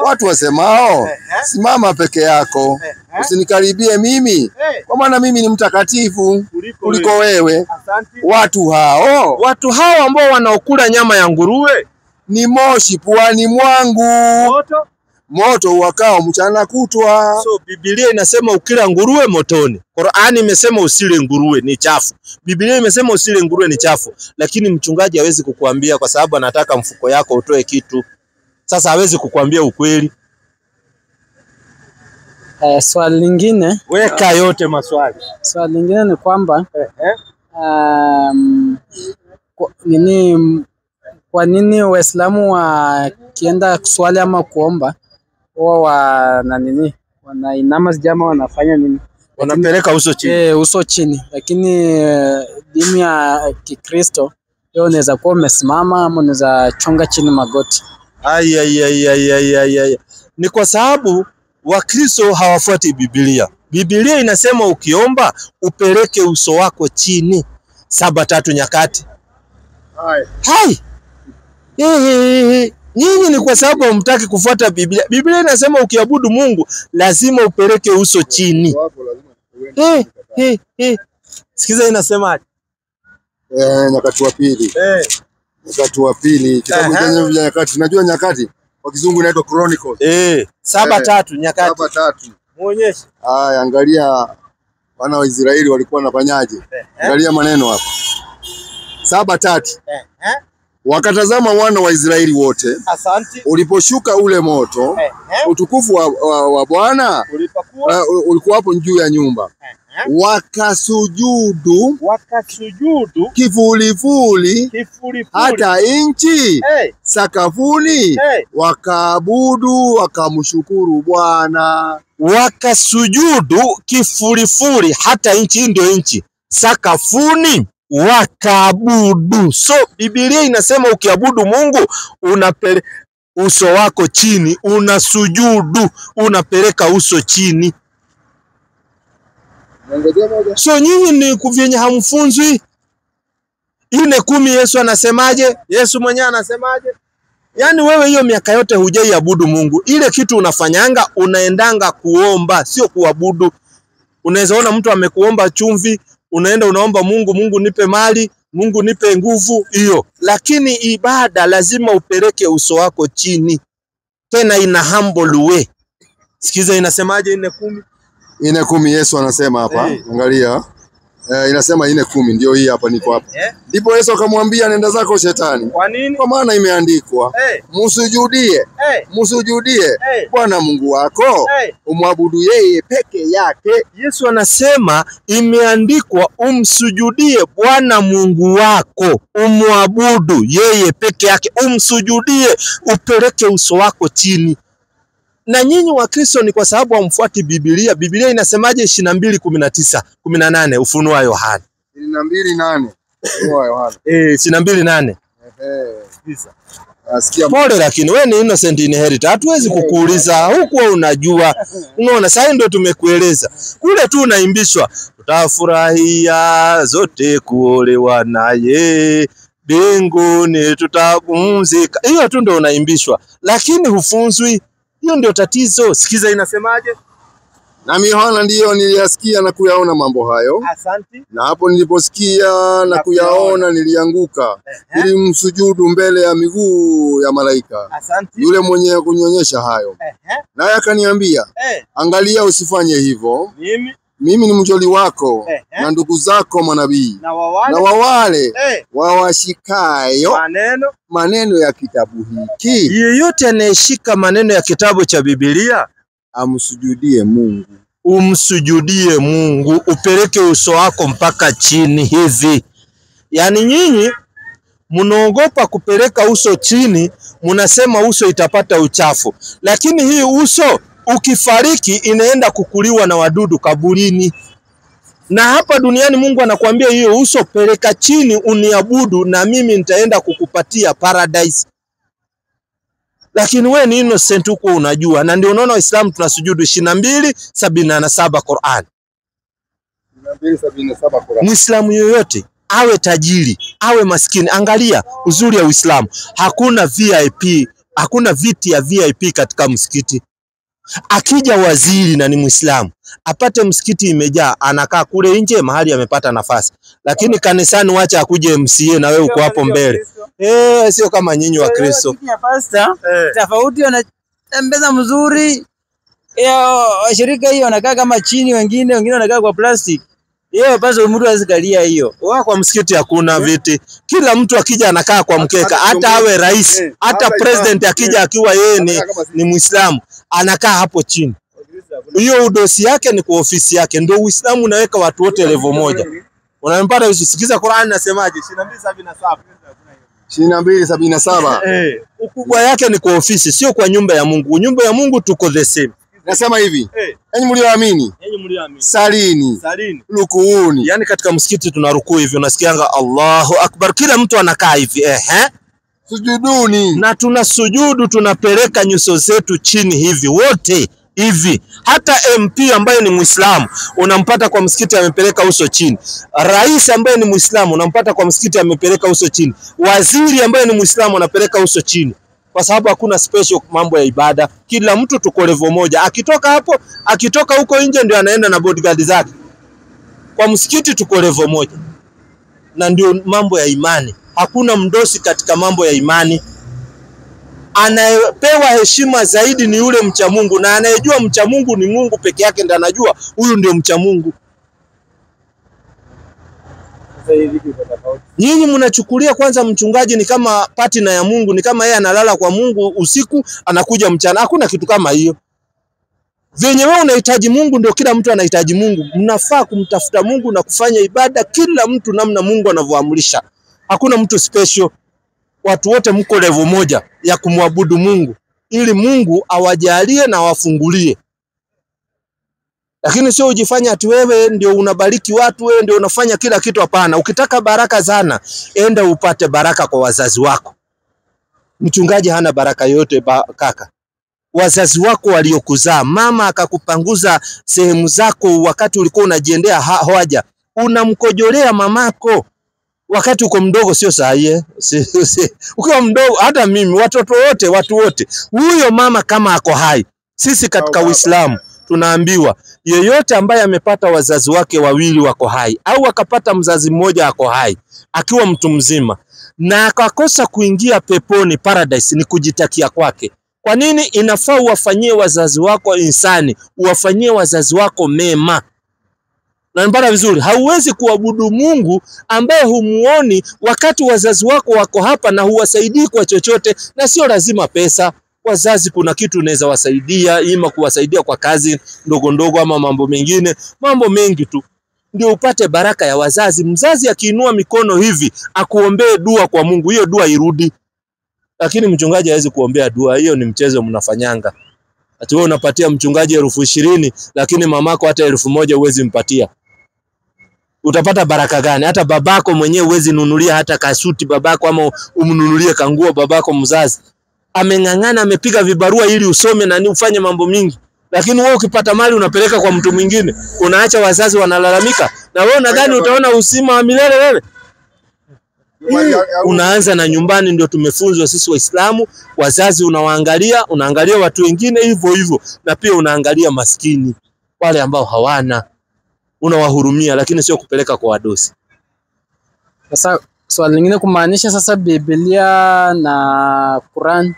F: Watu wasemao. Simama peke yako. Usinikaribie mimi. Kwa maana mimi ni mtakatifu kuliko wewe. Watu hao
A: ambao wanaokula nyama ya nguruwe
F: ni moshi puani mwangu. Moto wakao mchana kutwa.
A: So Biblia inasema ukila nguruwe motoni. Qur'ani imesema usile nguruwe ni chafu. Biblia imesema usile nguruwe ni chafu, lakini mchungaji hawezi kukuambia kwa sababu anataka mfuko yako utoe kitu. Sasa hawezi kukuambia ukweli.
E: Swali lingine,
A: weka yote maswali.
E: Swali lingine ni kwamba kwa nini Waislamu wakienda kuswali ama kuomba wao wanainama jama wanafanya nini?
A: Wanapeleka uso chini.
E: Uso chini. Lakini dini ya Kikristo leo unaweza kuwa umesimama ama unaweza chonga chini magoti.
A: Ni kwa sababu Wakristo hawafuati Biblia. Biblia inasema ukiomba upeleke uso wako chini. 7:3 Nyakati. Hai. Nyinyi ni kwa sababu hamtaki kufuata Biblia. Biblia inasema ukiabudu Mungu lazima upeleke uso chini. Sikiza inasemaje?
F: Nyakati wa pili. Nyakati wa pili. Kitabu cha Nyakati. Unajua Nyakati kwa kizungu inaitwa Chronicles.
A: 7:3 Nyakati.
F: 7:3.
A: Muonyeshe.
F: Angalia wana wa Israeli walikuwa wanafanyaje? Angalia maneno hapa. 7:3. Wakatazama wana wa Israeli wote.
A: Asante.
F: Uliposhuka ule moto, utukufu wa Bwana ulikuwa hapo juu ya nyumba. Wakasujudu kifulifuli hata inchi sakafuni. Wakaabudu wakamshukuru Bwana.
A: Wakasujudu kifulifuli hata inchi, ndio inchi sakafuni wakaabudu. So Biblia inasema ukiabudu Mungu unapeleka uso wako chini, unasujudu, unapeleka uso chini. So nyinyi ni kuvyenye hamfunzwi. 4:10 Yesu anasemaje? Yesu mwenyewe anasemaje? Yaani wewe hiyo miaka yote hujaiabudu Mungu. Ile kitu unafanyanga unaendanga kuomba, sio kuabudu. Unaweza ona mtu amekuomba chumvi, unaenda unaomba Mungu, Mungu nipe mali, Mungu nipe nguvu, hiyo. Lakini ibada lazima upeleke uso wako chini. Tena ina humble way. Sikiza inasemaje 4:10?
F: 4:10 Yesu anasema hapa. Angalia. Inasema 4:10 ndio hii hapa niko hapa. Ndipo Yesu akamwambia nenda zako shetani.
A: Kwa nini?
F: Kwa maana imeandikwa, msujudie Bwana Mungu wako, umwabudu yeye peke yake.
A: Yesu anasema imeandikwa umsujudie Bwana Mungu wako, umwabudu yeye peke yake, umsujudie, upeleke uso wako chini. Na nyinyi wa Kristo ni kwa sababu hamfuati Biblia. Biblia inasemaje? 22:19-18 Ufunuo wa Yohana.
F: 22:8 Ufunuo wa Yohana.
A: 22:8.
F: Asikia
A: pole, lakini wewe ni innocent inheritor. Hatuwezi kukuuliza huko unajua. Unaona sasa ndio tumekueleza. Kule tu unaimbishwa. Tutafurahia zote kuolewa naye. Mbinguni tutapumzika. Hiyo tu ndio unaimbishwa. Lakini hufunzwi. Hiyo ndio tatizo. Sikiza inasemaje?
F: Na Yohana ndiyo niliyasikia na kuyaona mambo hayo.
A: Asante.
F: Na hapo niliposikia na kuyaona nilianguka. Nilimsujudu mbele ya miguu ya malaika.
A: Asante.
F: Yule mwenye kunyonyesha hayo. Naye akaniambia, angalia usifanye hivyo. Mimi ni mjoli wako na ndugu zako manabii na wawale wawashikayo maneno ya kitabu hiki.
A: Yeyote anayeshika maneno ya kitabu cha Biblia
F: amsujudie Mungu.
A: Umsujudie Mungu, upeleke uso wako mpaka chini hivi. Yaani nyinyi mnaogopa kupeleka uso chini, mnasema uso itapata uchafu. Lakini hii uso ukifariki inaenda kukuliwa na wadudu kaburini. Na hapa duniani Mungu anakuambia hiyo uso peleka chini uniabudu na mimi nitaenda kukupatia paradise. Lakini wewe ni innocent huko unajua. Na ndio unaona Waislamu tunasujudu 22:77 Qur'an.
F: 22:77 Qur'an.
A: Muislamu yoyote awe tajiri, awe maskini, angalia uzuri ya Uislamu. Hakuna VIP, hakuna viti ya VIP katika msikiti. Akija waziri na ni Muislamu, apate msikiti imejaa, anakaa kule nje mahali amepata nafasi. Lakini kanisani wacha akuje MCA na wewe uko hapo mbele. Sio kama nyinyi wa Kristo.
D: Tofauti wanatembeza mzuri. Washirika hiyo wanakaa kama chini, wengine wanakaa kwa plastic. Basi mtu azikalia hiyo.
A: Kwa msikiti hakuna viti. Kila mtu akija anakaa kwa mkeka, hata awe rais, hata president akija akiwa yeye ni Muislamu, anakaa hapo chini. Hiyo udosi yake ni kwa ofisi yake. Ndio Uislamu unaweka watu wote level moja. Unampata usikiza Qur'an nasemaje? 22:77.
F: 22:77.
A: Ukubwa yake ni kwa ofisi, sio kwa nyumba ya Mungu. Nyumba ya Mungu tuko the same.
F: Nasema hivi, enyi mlioamini, salini, rukuuni.
A: Yani katika msikiti tunarukuu hivi, unasikianga Allahu Akbar, kila mtu anakaa hivi.
F: Sujuduni.
A: Na tunasujudu, tunapeleka nyuso zetu chini hivi wote hivi. Hata MP ambaye ni Muislamu unampata kwa msikiti amepeleka uso chini. Rais ambaye ni Muislamu unampata kwa msikiti amepeleka uso chini. Waziri ambaye ni Muislamu anapeleka uso chini. Kwa sababu hakuna special mambo ya ibada. Kila mtu tuko level moja. Akitoka hapo, akitoka huko nje ndio anaenda na bodyguard zake. Kwa msikiti tuko level moja. Na ndio mambo ya imani. Hakuna mdosi katika mambo ya imani. Anayepewa heshima zaidi ni yule mcha Mungu, na anayejua mcha Mungu ni Mungu peke yake ndiye anajua huyu ndio mcha Mungu. Nyinyi mnachukulia kwanza mchungaji ni kama partner ya Mungu, ni kama yeye analala kwa Mungu usiku anakuja mchana. Hakuna kitu kama hiyo. Venye wewe unahitaji Mungu ndio kila mtu anahitaji Mungu. Mnafaa kumtafuta Mungu na kufanya ibada kila mtu namna Mungu anavyoamrisha. Hakuna mtu special. Watu wote mko level moja ya kumwabudu Mungu ili Mungu awajalie na awafungulie. Lakini sio ujifanya ati wewe ndio unabariki watu, wewe ndio unafanya kila kitu. Hapana. Ukitaka baraka sana, enda upate baraka kwa wazazi wako. Mchungaji hana baraka yote kaka. Wazazi wako waliokuzaa, mama akakupanguza sehemu zako wakati ulikuwa unajiendea hoja, unamkojolea mamako. Wakati uko mdogo sio sahihi. Ukiwa mdogo, hata mimi, watu wote, huyo mama kama ako hai. Sisi katika Uislamu tunaambiwa yeyote ambaye amepata wazazi wake wawili wako hai au akapata mzazi mmoja ako hai akiwa mtu mzima na akakosa kuingia peponi paradise, ni kujitakia kwake. Kwa nini? Inafaa uwafanyie wazazi wako insani, uwafanyie wazazi wako mema. Na nipata vizuri, hauwezi kuabudu Mungu ambaye humuoni wakati wazazi wako wako hapa na huwasaidii kwa chochote, na sio lazima pesa. Wazazi kuna kitu unaweza wasaidia, ima kuwasaidia kwa kazi ndogo ndogo ama mambo mengine, mambo mengi tu. Ndio upate baraka ya wazazi. Mzazi akiinua mikono hivi akuombee dua kwa Mungu, hiyo dua irudi. Lakini mchungaji hawezi kuombea dua, hiyo ni mchezo mnafanyanga. Ati wewe unapatia mchungaji 20,000 lakini mamako hata 1,000 huwezi mpatia. Utapata baraka gani? Hata babako mwenyewe huwezi nunulia hata kasuti babako, ama umnunulie kanguo babako mzazi. Ameng'ang'ana, amepiga vibarua ili usome na ufanye mambo mingi. Lakini wewe ukipata mali unapeleka kwa mtu mwingine, unaacha wazazi wanalalamika. Na wewe unadhani utaona usima wa milele wewe? Unaanza na nyumbani. Ndio tumefunzwa sisi Waislamu. Wazazi unawaangalia, unaangalia watu wengine hivyo hivyo, na pia unaangalia maskini, wale ambao hawana, unawahurumia, lakini sio kupeleka kwa wadosi.
E: Sasa swali lingine kumaanisha sasa Biblia na Quran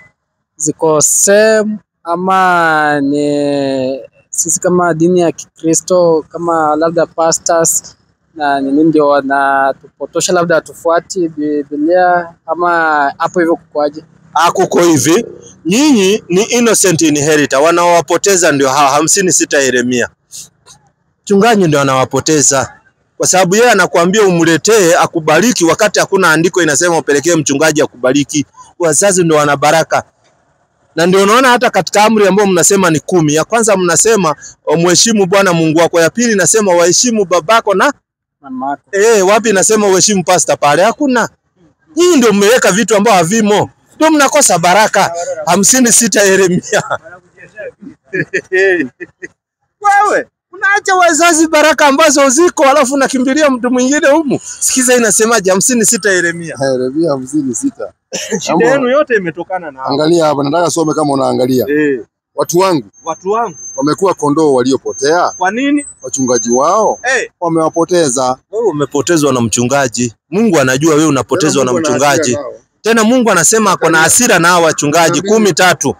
E: ziko same, ama ni sisi kama dini ya Kikristo kama labda pastors na nini ndio wanatupotosha, labda tufuati Biblia, ama hapo hivyo kukwaje?
A: Kuko hivi, nyinyi ni innocent inheritor, wanaowapoteza ndio hawa 56 Yeremia. Mchungaji ndio anawapoteza, kwa sababu yeye anakuambia umletee akubariki, wakati hakuna andiko inasema upelekee mchungaji akubariki. Wazazi ndio wana baraka. Na ndio unaona hata katika amri ambayo mnasema ni 10, ya kwanza mnasema mheshimu Bwana Mungu wako, ya pili nasema waheshimu babako na mamako. Wapi inasema uheshimu pastor pale? Hakuna. Nyinyi ndio mmeweka vitu ambavyo havimo, ndio mnakosa baraka. 56 Yeremia. Wewe unaacha wazazi baraka ambazo ziko, alafu nakimbilia mtu mwingine humu. Sikiza inasemaje 56 Yeremia.
F: Yeremia 56.
A: Shida yenu yote imetokana na hapa.
F: Angalia hapa, nataka some kama unaangalia. Watu wangu wamekuwa kondoo waliopotea.
A: Kwa nini?
F: Wachungaji wao wamewapoteza.
A: Wewe umepotezwa na mchungaji. Mungu anajua wewe unapotezwa na mchungaji. Tena Mungu anasema kuna hasira na hao wachungaji 13.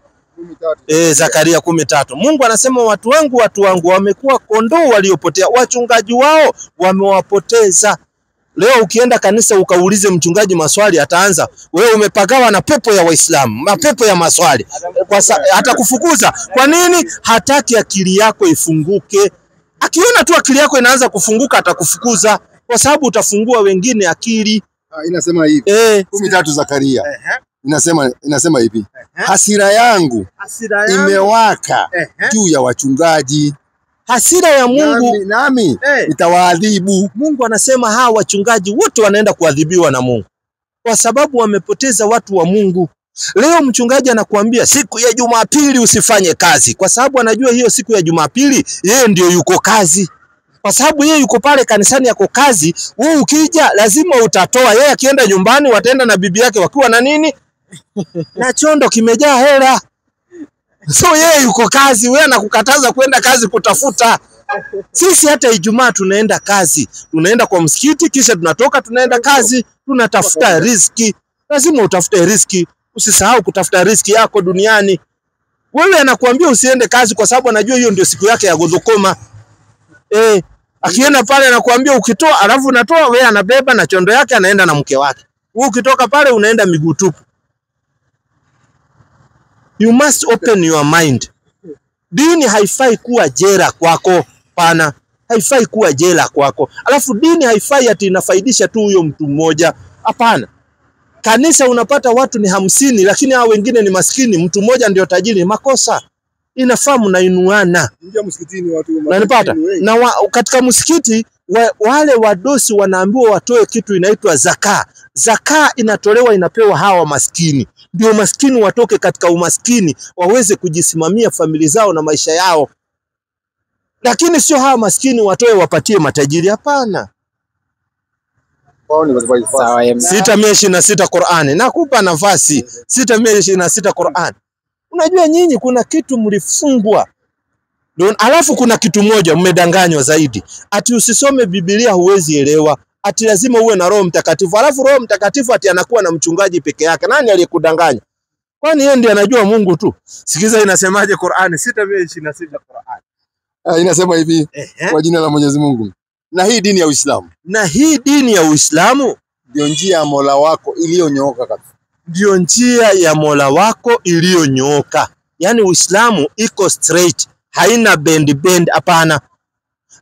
A: Zakaria 13. Mungu anasema watu wangu wamekuwa kondoo waliopotea, wachungaji wao wamewapoteza. Leo ukienda kanisa ukaulize mchungaji maswali, ataanza wewe umepagawa na pepo ya Waislamu, mapepo ya maswali. Hata kufukuza. Kwa nini? Hataki akili yako ifunguke. Akiona tu akili yako inaanza kufunguka atakufukuza, kwa sababu utafungua wengine akili.
F: Inasema hivi. 13 Zakaria. Inasema hivi. Hasira yangu imewaka juu ya wachungaji. Hasira ya Mungu nami nitawaadhibu. Mungu anasema hawa wachungaji wote wanaenda kuadhibiwa na Mungu, kwa sababu wamepoteza watu wa Mungu. Leo mchungaji anakuambia siku ya Jumapili usifanye kazi, kwa sababu anajua hiyo siku ya Jumapili yeye ndio yuko kazi. Kwa sababu yeye yuko pale kanisani yako kazi, wewe ukija lazima utatoa. Yeye akienda nyumbani wataenda na bibi yake wakiwa na nini? Na chondo kimejaa hela. So yeye yuko kazi, wewe anakukataza kwenda kazi kutafuta. Sisi hata Ijumaa tunaenda kazi. Tunaenda kwa msikiti kisha tunatoka tunaenda kazi, tunatafuta riziki. Lazima utafute riziki. Usisahau kutafuta riziki yako duniani. Wewe anakuambia usiende kazi kwa sababu anajua hiyo ndio siku yake ya kudhukoma. Akienda pale anakuambia ukitoa alafu unatoa, wewe anabeba na chondo yake anaenda na mke wake. Wewe ukitoka pale unaenda miguu tupu. You must open your mind. Dini haifai kuwa jela kwako. Pana. Haifai kuwa jela kwako. Alafu dini haifai ati inafaidisha tu huyo mtu mmoja. Hapana. Kanisa unapata watu ni 50 lakini hao wengine ni maskini. Mtu mmoja ndio tajiri. Makosa. Inafaa mnainuana. Ingia msikitini watu.
A: Unanipata? Na katika msikiti wale wadosi wanaambiwa watoe kitu inaitwa zaka. Zaka inatolewa inapewa hawa maskini. Ndio maskini watoke katika umaskini, waweze kujisimamia familia zao na maisha yao. Lakini sio hawa maskini watoe wapatie matajiri, hapana. 626 Qur'ani. Nakupa nafasi. 626 Qur'ani. Unajua nyinyi kuna kitu mlifungwa. Alafu kuna kitu moja mmedanganywa zaidi. Ati usisome Biblia huwezi elewa. Ati lazima uwe na Roho Mtakatifu. Alafu Roho Mtakatifu ati anakuwa na mchungaji peke yake. Nani aliyekudanganya? Kwani yeye ndiye anajua Mungu tu? Sikiza inasemaje Qur'ani 626 Qur'ani.
F: Inasema hivi kwa jina la Mwenyezi Mungu. Na hii dini ya Uislamu.
A: Na hii dini ya Uislamu
F: ndio njia ya Mola wako iliyonyooka kabisa.
A: Ndio njia ya Mola wako iliyonyooka. Yaani Uislamu iko straight, haina bend hapana.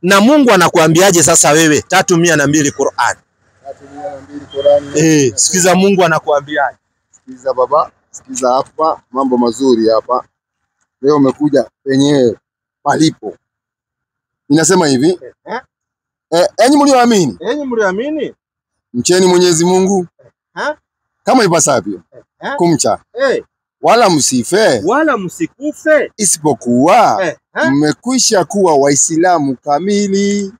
A: Na Mungu anakuambiaje sasa wewe? 302 Qur'an.
F: 302 Qur'an.
A: Sikiza Mungu anakuambiaje.
F: Sikiza baba, sikiza hapa, mambo mazuri hapa. Leo umekuja penyewe palipo. Inasema hivi. Enyi mlioamini.
A: Enyi mlioamini.
F: Mcheni Mwenyezi Mungu. Kama ipasavyo. Kumcha. Wala msife.
A: Wala msikufe.
F: Isipokuwa mmekwisha kuwa Waislamu kamili.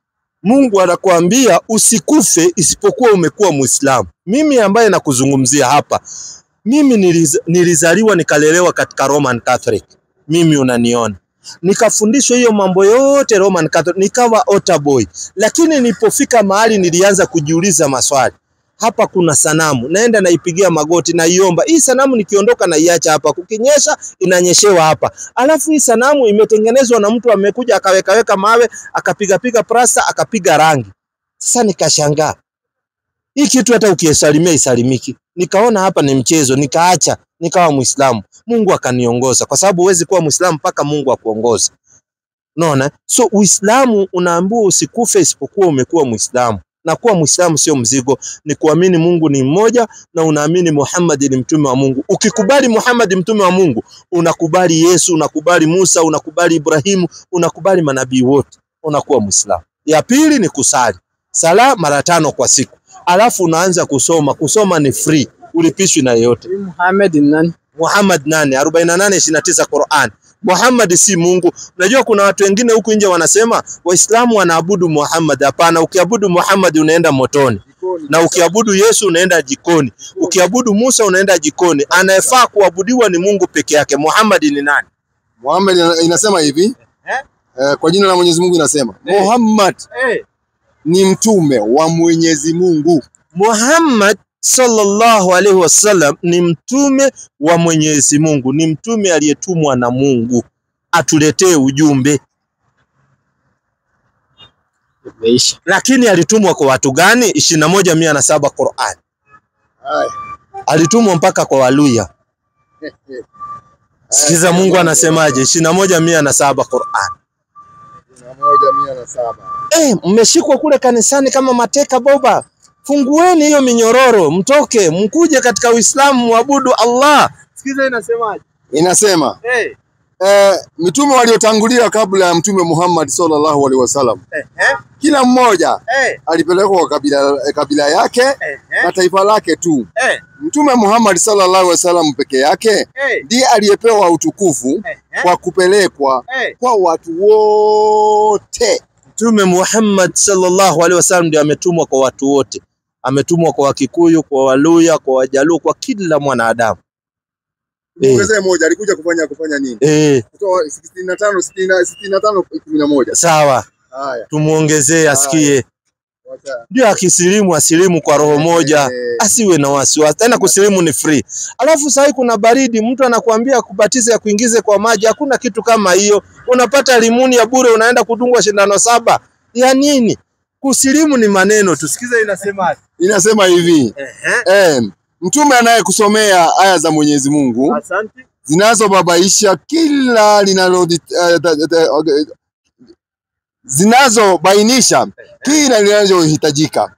A: Mungu anakuambia usikufe isipokuwa umekuwa Muislamu. Mimi ambaye nakuzungumzia hapa, mimi nilizaliwa nikalelewa katika Roman Catholic. Mimi unaniona. Nikafundishwa hiyo mambo yote Roman Catholic, nikawa altar boy. Lakini nilipofika mahali nilianza kujiuliza maswali. Hapa kuna sanamu, naenda naipigia magoti na iomba. Hii sanamu nikiondoka na iacha hapa, kukinyesha inanyeshewa hapa. Alafu hii sanamu imetengenezwa na mtu amekuja akaweka mawe, akapiga plasta, akapiga rangi. Sasa nikashangaa. Hii kitu hata ukisalimia isalimiki. Nikaona hapa ni mchezo, nikaacha, nikawa Muislamu. Mungu akaniongoza kwa sababu huwezi kuwa Muislamu mpaka Mungu akuongoze. Unaona? So Uislamu unaambiwa usikufe isipokuwa umekuwa Muislamu. Na kuwa Muislamu sio mzigo, ni kuamini Mungu ni mmoja na unaamini Muhammad ni mtume wa Mungu. Ukikubali Muhammad mtume wa Mungu, unakubali Yesu, unakubali Musa, unakubali Ibrahimu, unakubali manabii wote, unakuwa Muislamu. Ya pili ni kusali. Sala mara 5 kwa siku. Alafu unaanza kusoma. Kusoma ni free, ulipishwi na yeyote.
E: Muhammad nani?
A: Muhammad nani? 48:29 Qur'an. Muhammad si Mungu. Unajua kuna watu wengine huku nje wanasema Waislamu wanaabudu Muhammad. Hapana, ukiabudu Muhammad unaenda motoni. Na ukiabudu Yesu unaenda jikoni. Ukiabudu Musa unaenda jikoni. Anayefaa kuabudiwa ni Mungu peke yake. Muhammad ni nani?
F: Muhammad inasema hivi. Kwa jina la Mwenyezi Mungu inasema Muhammad ni mtume wa Mwenyezi Mungu.
A: Muhammad sallallahu alaihi wasallam ni mtume wa Mwenyezi Mungu, ni mtume aliyetumwa na Mungu atuletee ujumbe. Lakini alitumwa kwa watu gani? 21:107 Qur'an. Alitumwa mpaka kwa Waluya. Sikiza Mungu anasemaje? 21:107 Qur'an.
F: 21:107.
A: Mmeshikwa kule kanisani kama mateka boba. Fungueni hiyo minyororo, mtoke, mkuje katika Uislamu muabudu Allah. Sikiza inasemaje?
F: Inasema mitume waliotangulia kabla ya Mtume Muhammad sallallahu alaihi wasallam. Kila mmoja alipelekwa kwa kabila yake na taifa lake tu. Mtume Muhammad sallallahu alaihi wasallam peke yake ndiye aliyepewa utukufu kwa kupelekwa kwa watu wote.
A: Mtume Muhammad sallallahu alaihi wasallam ndiye ametumwa kwa watu wote. Ametumwa kwa Wakikuyu, kwa Waluya, kwa Wajaluo, kwa kila mwanadamu.
F: Mwezi mmoja alikuja kufanya nini? Kutoa 65
A: Sawa. Haya. Tumuongezee asikie. Ndio akisilimu asilimu kwa roho moja, asiwe na wasiwasi. Tena kusilimu ni free. Alafu sasa kuna baridi, mtu anakuambia kubatiza ya kuingize kwa maji, hakuna kitu kama hiyo. Unapata limuni ya bure, unaenda kudungwa shindano 7. Ya nini? Kusilimu ni maneno. Tusikize inasemaje?
F: Inasema hivi. Mtume anayekusomea aya za Mwenyezi Mungu zinazobabaisha kila zinazobainisha kila linalohitajika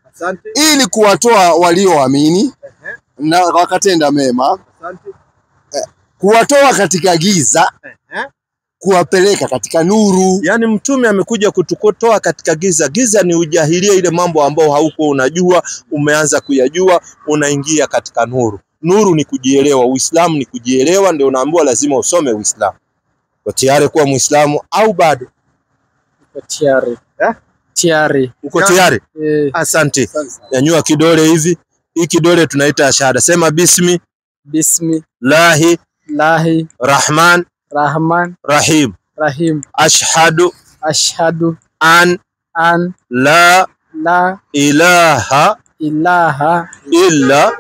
F: ili kuwatoa walioamini na wakatenda mema, kuwatoa katika giza kuwapeleka katika nuru.
A: Yani mtume amekuja kutukotoa katika giza. Giza ni ujahilia, ile mambo ambao hauko unajua, umeanza kuyajua, unaingia katika nuru. Nuru ni kujielewa, Uislamu ni kujielewa, ndio unaambiwa lazima usome Uislamu. Uko tayari kuwa Muislamu au bado?
E: Uko tayari. Tayari.
A: Uko tayari? Asante. Nyanyua kidole hivi. Hii kidole tunaita shahada. Sema bismi.
E: Bismi.
A: Lahi.
E: Rahman.
A: Rahim. Ashhadu an la ilaha illa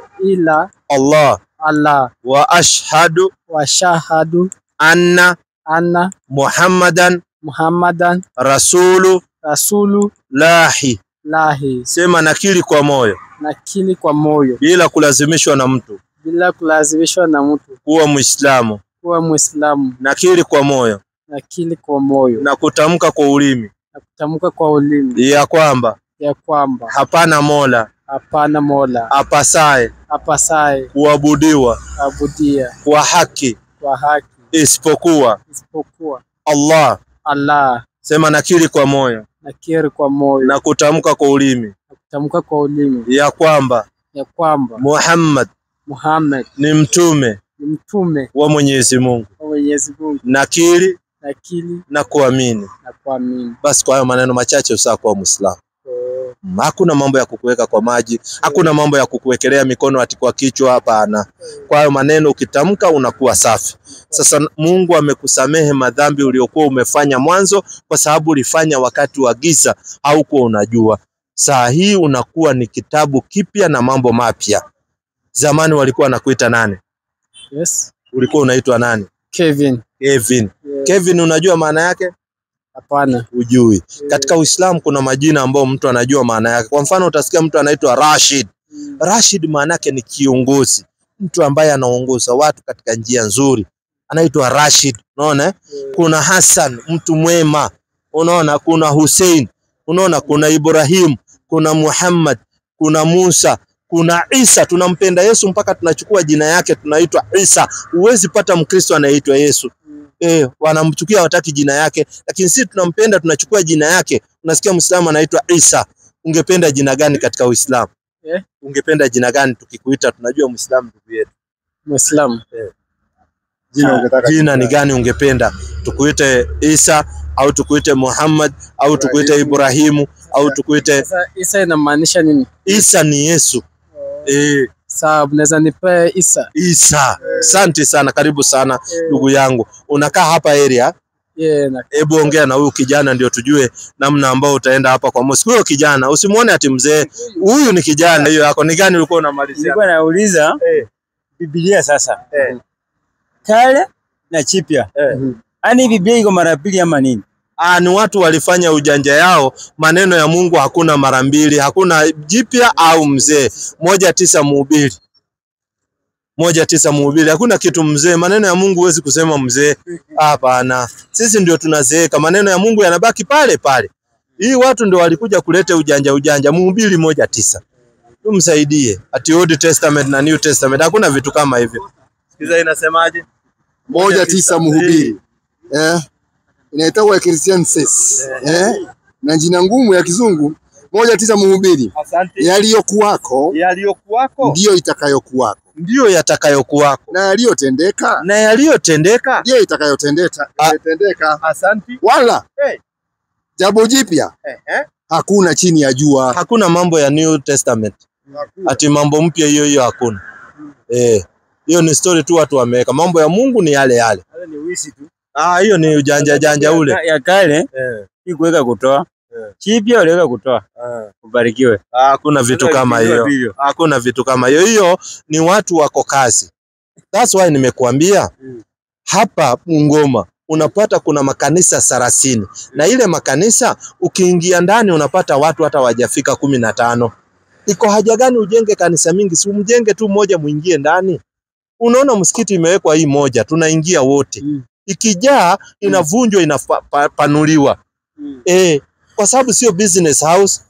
A: Allah wa ashhadu anna Muhammadan
E: Rasulu
A: lahi. Sema nakiri kwa moyo.
E: Nakiri kwa moyo.
A: Bila kulazimishwa na mtu.
E: Bila kulazimishwa na mtu.
A: Kuwa Muislamu.
E: Kuwa Muislamu.
A: Nakiri kwa moyo.
E: Nakiri kwa moyo.
A: Na kutamka kwa ulimi.
E: Na kutamka kwa ulimi.
A: Ya kwamba.
E: Hapana mola. Apasaye.
A: Kuabudiwa. Kwa haki. Isipokuwa. Allah. Sema nakiri kwa moyo.
E: Nakiri kwa moyo.
A: Na kutamka kwa ulimi. Ya kwamba. Muhammad ni mtume wa Mwenyezi Mungu. Nakiri na kuamini. Basi kwa hayo maneno machache usakuwa Muislamu. Hakuna mambo ya kukuweka kwa maji, hakuna mambo ya kukuwekelea mikono ati kwa kichwa, hapana. Kwa hayo maneno ukitamka unakuwa safi. Sasa Mungu amekusamehe madhambi uliokuwa umefanya mwanzo, kwa sababu ulifanya wakati wa giza haukuwa unajua. Saa hii unakuwa ni kitabu kipya na mambo mapya. Zamani walikuwa wanakuita nani?
E: Yes.
A: Ulikuwa unaitwa nani?
E: Kevin.
A: Yes. Kevin unajua maana yake?
E: Hapana.
A: Ujui. Katika Uislamu kuna majina ambayo mtu anajua maana yake. Kwa mfano utasikia mtu anaitwa Rashid. Rashid maana yake ni kiongozi. Mtu ambaye anaongoza watu katika njia nzuri. Anaitwa Rashid. Unaona? Kuna Hassan, mtu mwema. Unaona? Kuna Hussein. Unaona? Kuna Ibrahim, kuna Muhammad, kuna Musa, kuna Isa. Tunampenda Yesu mpaka tunachukua jina yake tunaitwa Isa. Huwezi pata Mkristo anaitwa Yesu. Wanamchukia hawataki jina yake, lakini sisi tunampenda tunachukua jina yake. Unasikia Muislamu anaitwa Isa. Ungependa jina gani katika Uislamu? Ungependa jina gani tukikuita tunajua Muislamu ndugu yetu?
E: Muislamu.
A: Jina ni gani ungependa? Tukuite Isa au tukuite Muhammad au tukuite Ibrahimu au tukuite?
E: Isa inamaanisha nini?
A: Isa ni Yesu.
E: Sawa, unaweza nipe Isa?
A: Isa. Asante sana, karibu sana ndugu yangu. Unakaa hapa area? Hebu ongea na huyu kijana ndio tujue namna ambao utaenda hapa kwa Mosi. Huyo kijana usimuone ati mzee. Huyu ni kijana. Hiyo yako ni gani ulikuwa unamalizia?
D: Nilikuwa nauliza Biblia sasa. Kale na Chipya. Yaani Biblia iko mara mbili ama nini?
A: Ni watu walifanya ujanja yao. Maneno ya Mungu hakuna mara mbili, hakuna jipya au mzee. 1:9 Mhubiri. 1:9 Mhubiri. Hakuna kitu mzee. Maneno ya Mungu huwezi kusema mzee. Hapana. Sisi ndio tunazeeka. Maneno ya Mungu yanabaki pale pale. Hii watu ndio walikuja kuleta ujanja. Mhubiri 1:9. Tumsaidie. Ati Old Testament na New Testament. Hakuna vitu kama hivyo. Sikiza inasemaje?
F: 1:9 Mhubiri. Inaitwa Christianses. Na jina ngumu ya kizungu 1:9 Mhubiri. Yaliyokuwako ndio itakayokuwako.
A: Ndio yatakayokuwako.
F: Na yaliyotendeka ndio itakayotendeka.
A: Asante.
F: Wala jambo jipya hakuna chini ya jua.
A: Hakuna mambo ya New Testament. Ati mambo mpya hiyo hakuna. Hiyo ni story tu watu wameweka. Mambo ya Mungu ni yale yale.
D: Ni wisi tu.
A: Hiyo ni ujanja ule.
D: Ya kale hii kuweka kutoa. Chipya waliweka kutoa. Ubarikiwe.
A: Hakuna vitu kama hiyo. Hakuna vitu kama hiyo. Hiyo ni watu wako kazi. That's why nimekuambia hapa Ngoma unapata kuna makanisa 30. Na ile makanisa ukiingia ndani unapata watu hata wajafika 15. Iko haja gani ujenge kanisa mingi? Si umjenge tu moja muingie ndani. Unaona msikiti imewekwa hii moja, tunaingia wote. Ikijaa inavunjwa inapanuliwa. Kwa sababu sio business house.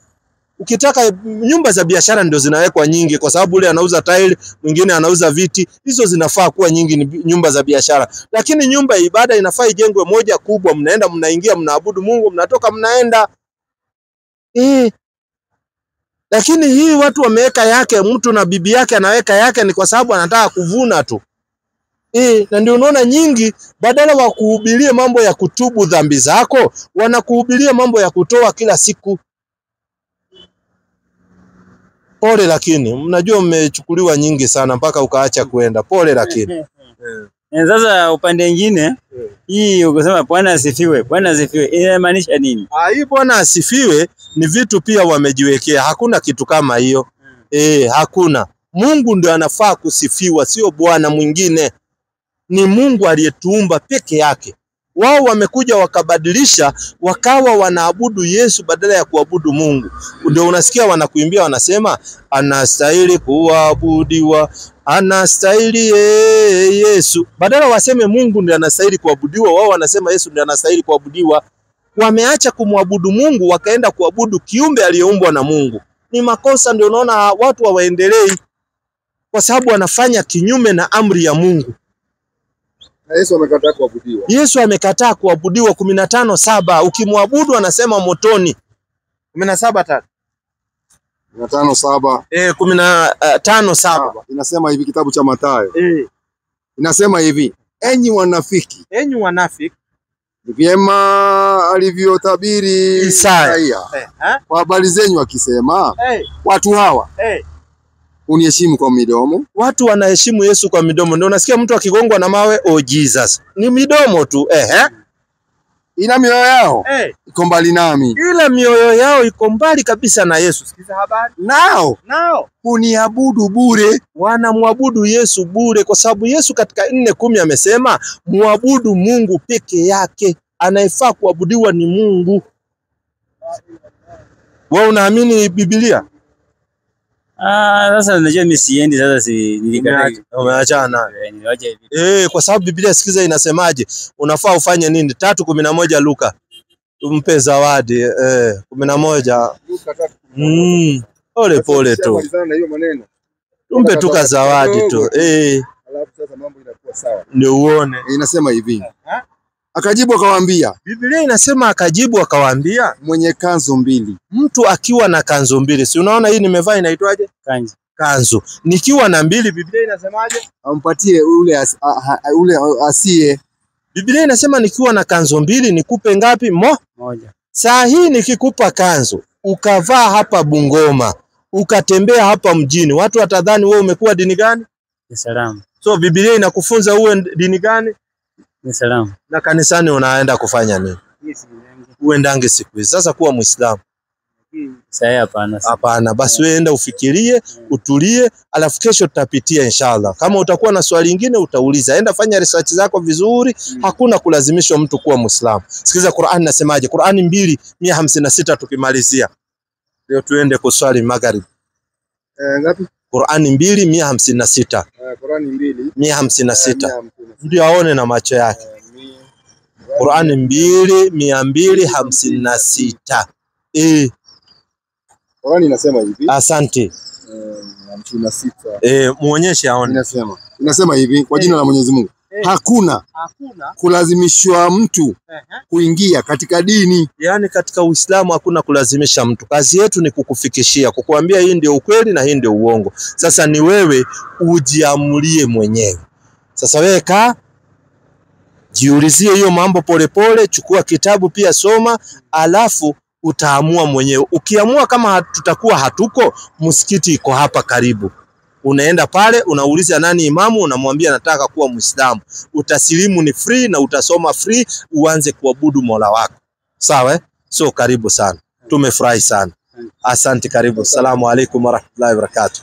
A: Ukitaka nyumba za biashara ndio zinawekwa nyingi, kwa sababu ule anauza tile, mwingine anauza viti. Hizo zinafaa kuwa nyingi, ni nyumba za biashara. Lakini nyumba ya ibada inafaa ijengwe moja kubwa, mnaenda mnaingia mnaabudu Mungu, mnatoka mnaenda. Lakini hii watu wameweka yake, mtu na bibi yake anaweka yake, ni kwa sababu anataka kuvuna tu. Na ndio unaona nyingi badala wa kuhubiria mambo ya kutubu dhambi zako, wanakuhubiria mambo ya kutoa kila siku. Pole lakini mnajua mmechukuliwa nyingi sana mpaka ukaacha kuenda. Pole lakini.
D: Sasa upande mwingine hii ukisema Bwana asifiwe, Bwana asifiwe inamaanisha nini?
A: Hii Bwana asifiwe ni vitu pia wamejiwekea. Hakuna kitu kama hiyo. Hakuna. Mungu ndio anafaa kusifiwa, sio bwana mwingine. Ni Mungu aliyetuumba peke yake. Wao wamekuja wakabadilisha, wakawa wanaabudu Yesu badala ya kuabudu Mungu. Ndio unasikia wanakuimbia wanasema anastahili kuabudiwa, anastahili Yesu. Badala waseme Mungu ndiye anastahili kuabudiwa, wao wanasema Yesu ndiye anastahili kuabudiwa. Wameacha kumwabudu Mungu wakaenda kuabudu kiumbe aliyeumbwa na Mungu. Ni makosa, ndio unaona watu hawaendelei kwa sababu wanafanya kinyume na amri ya Mungu.
F: Na Yesu amekataa kuabudiwa.
A: Yesu amekataa kuabudiwa 15:7. Ukimwabudu anasema motoni. 17:3.
F: 15:7.
A: 15:7.
F: Inasema hivi kitabu cha Mathayo. Inasema hivi, enyi wanafiki.
A: Enyi wanafiki.
F: Vyema alivyotabiri Isaya. Kwa habari zenyu akisema, watu hawa uniheshimu kwa midomo.
A: Watu wanaheshimu Yesu kwa midomo. Ndio unasikia mtu akigongwa na mawe, oh Jesus. Ni midomo tu.
F: Ila mioyo yao iko mbali nami.
A: Ila mioyo yao iko mbali kabisa na Yesu. Sikiza habari.
F: Nao uniabudu bure.
A: Wanamwabudu Yesu bure kwa sababu Yesu katika 4:10 amesema muabudu Mungu peke yake. Anayefaa kuabudiwa ni Mungu. Wewe unaamini Biblia?
D: Sasa unajua mimi siendi sasa nilikataa.
A: Umeachana. Kwa sababu Biblia sikiza inasemaje? Unafaa ufanye nini? 3:11 Luka. Umpe zawadi 11. Pole tu. Umpe tuka zawadi tu.
F: Alafu sasa mambo inakuwa sawa.
A: Ndio uone.
F: Inasema hivi. Akajibu akawaambia.
A: Biblia inasema akajibu akawaambia
F: mwenye kanzu 2.
A: Mtu akiwa na kanzu 2. Si unaona hii nimevaa inaitwaje? Kanzu. Nikiwa na 2 Biblia inasemaje?
F: Ampatie ule asiye.
A: Biblia inasema nikiwa na kanzu 2 nikupe ngapi? Moja. Saa hii nikikupa kanzu ukavaa hapa Bungoma, ukatembea hapa mjini, watu watadhani wewe umekuwa dini gani?
D: Islamu.
A: So Biblia inakufunza uwe dini gani?
D: Islamu.
A: Na kanisani unaenda kufanya nini? Uendange siku hizi. Sasa kuwa Muislamu.
D: Sasa hapana.
A: Hapana, basi wewe enda ufikirie, utulie, alafu kesho tutapitia inshallah. Kama utakuwa na swali lingine utauliza. Enda fanya research zako vizuri, hakuna kulazimishwa mtu kuwa Muislamu. Sikiza Qur'an nasemaje? Qur'an 2:156 tukimalizia. Leo tuende kuswali magharibi.
F: Ngapi?
A: Qur'an 2:156.
F: Qur'an
A: 2:156. Ndio aone na macho yake. Qur'an 2:256.
F: Qur'an inasema hivi.
A: Asante.
F: 56.
A: Muonyeshe aone.
F: Inasema hivi kwa jina la Mwenyezi Mungu. Hakuna kulazimishwa mtu kuingia katika dini.
A: Yaani katika Uislamu hakuna kulazimisha mtu. Kazi yetu ni kukufikishia, kukuambia hii ndio ukweli na hii ndio uongo. Sasa ni wewe ujiamulie mwenyewe. Sasa wewe jiulizie hiyo mambo polepole, chukua kitabu pia soma, alafu utaamua mwenyewe. Ukiamua kama tutakuwa hatuko, msikiti iko hapa karibu. Unaenda pale, unauliza nani imamu, unamwambia nataka kuwa Muislamu. Utasilimu ni free na utasoma free, uanze kuabudu Mola wako. Sawa? So karibu sana. Tumefurahi sana. Asante, karibu. Assalamu alaikum warahmatullahi wabarakatuh.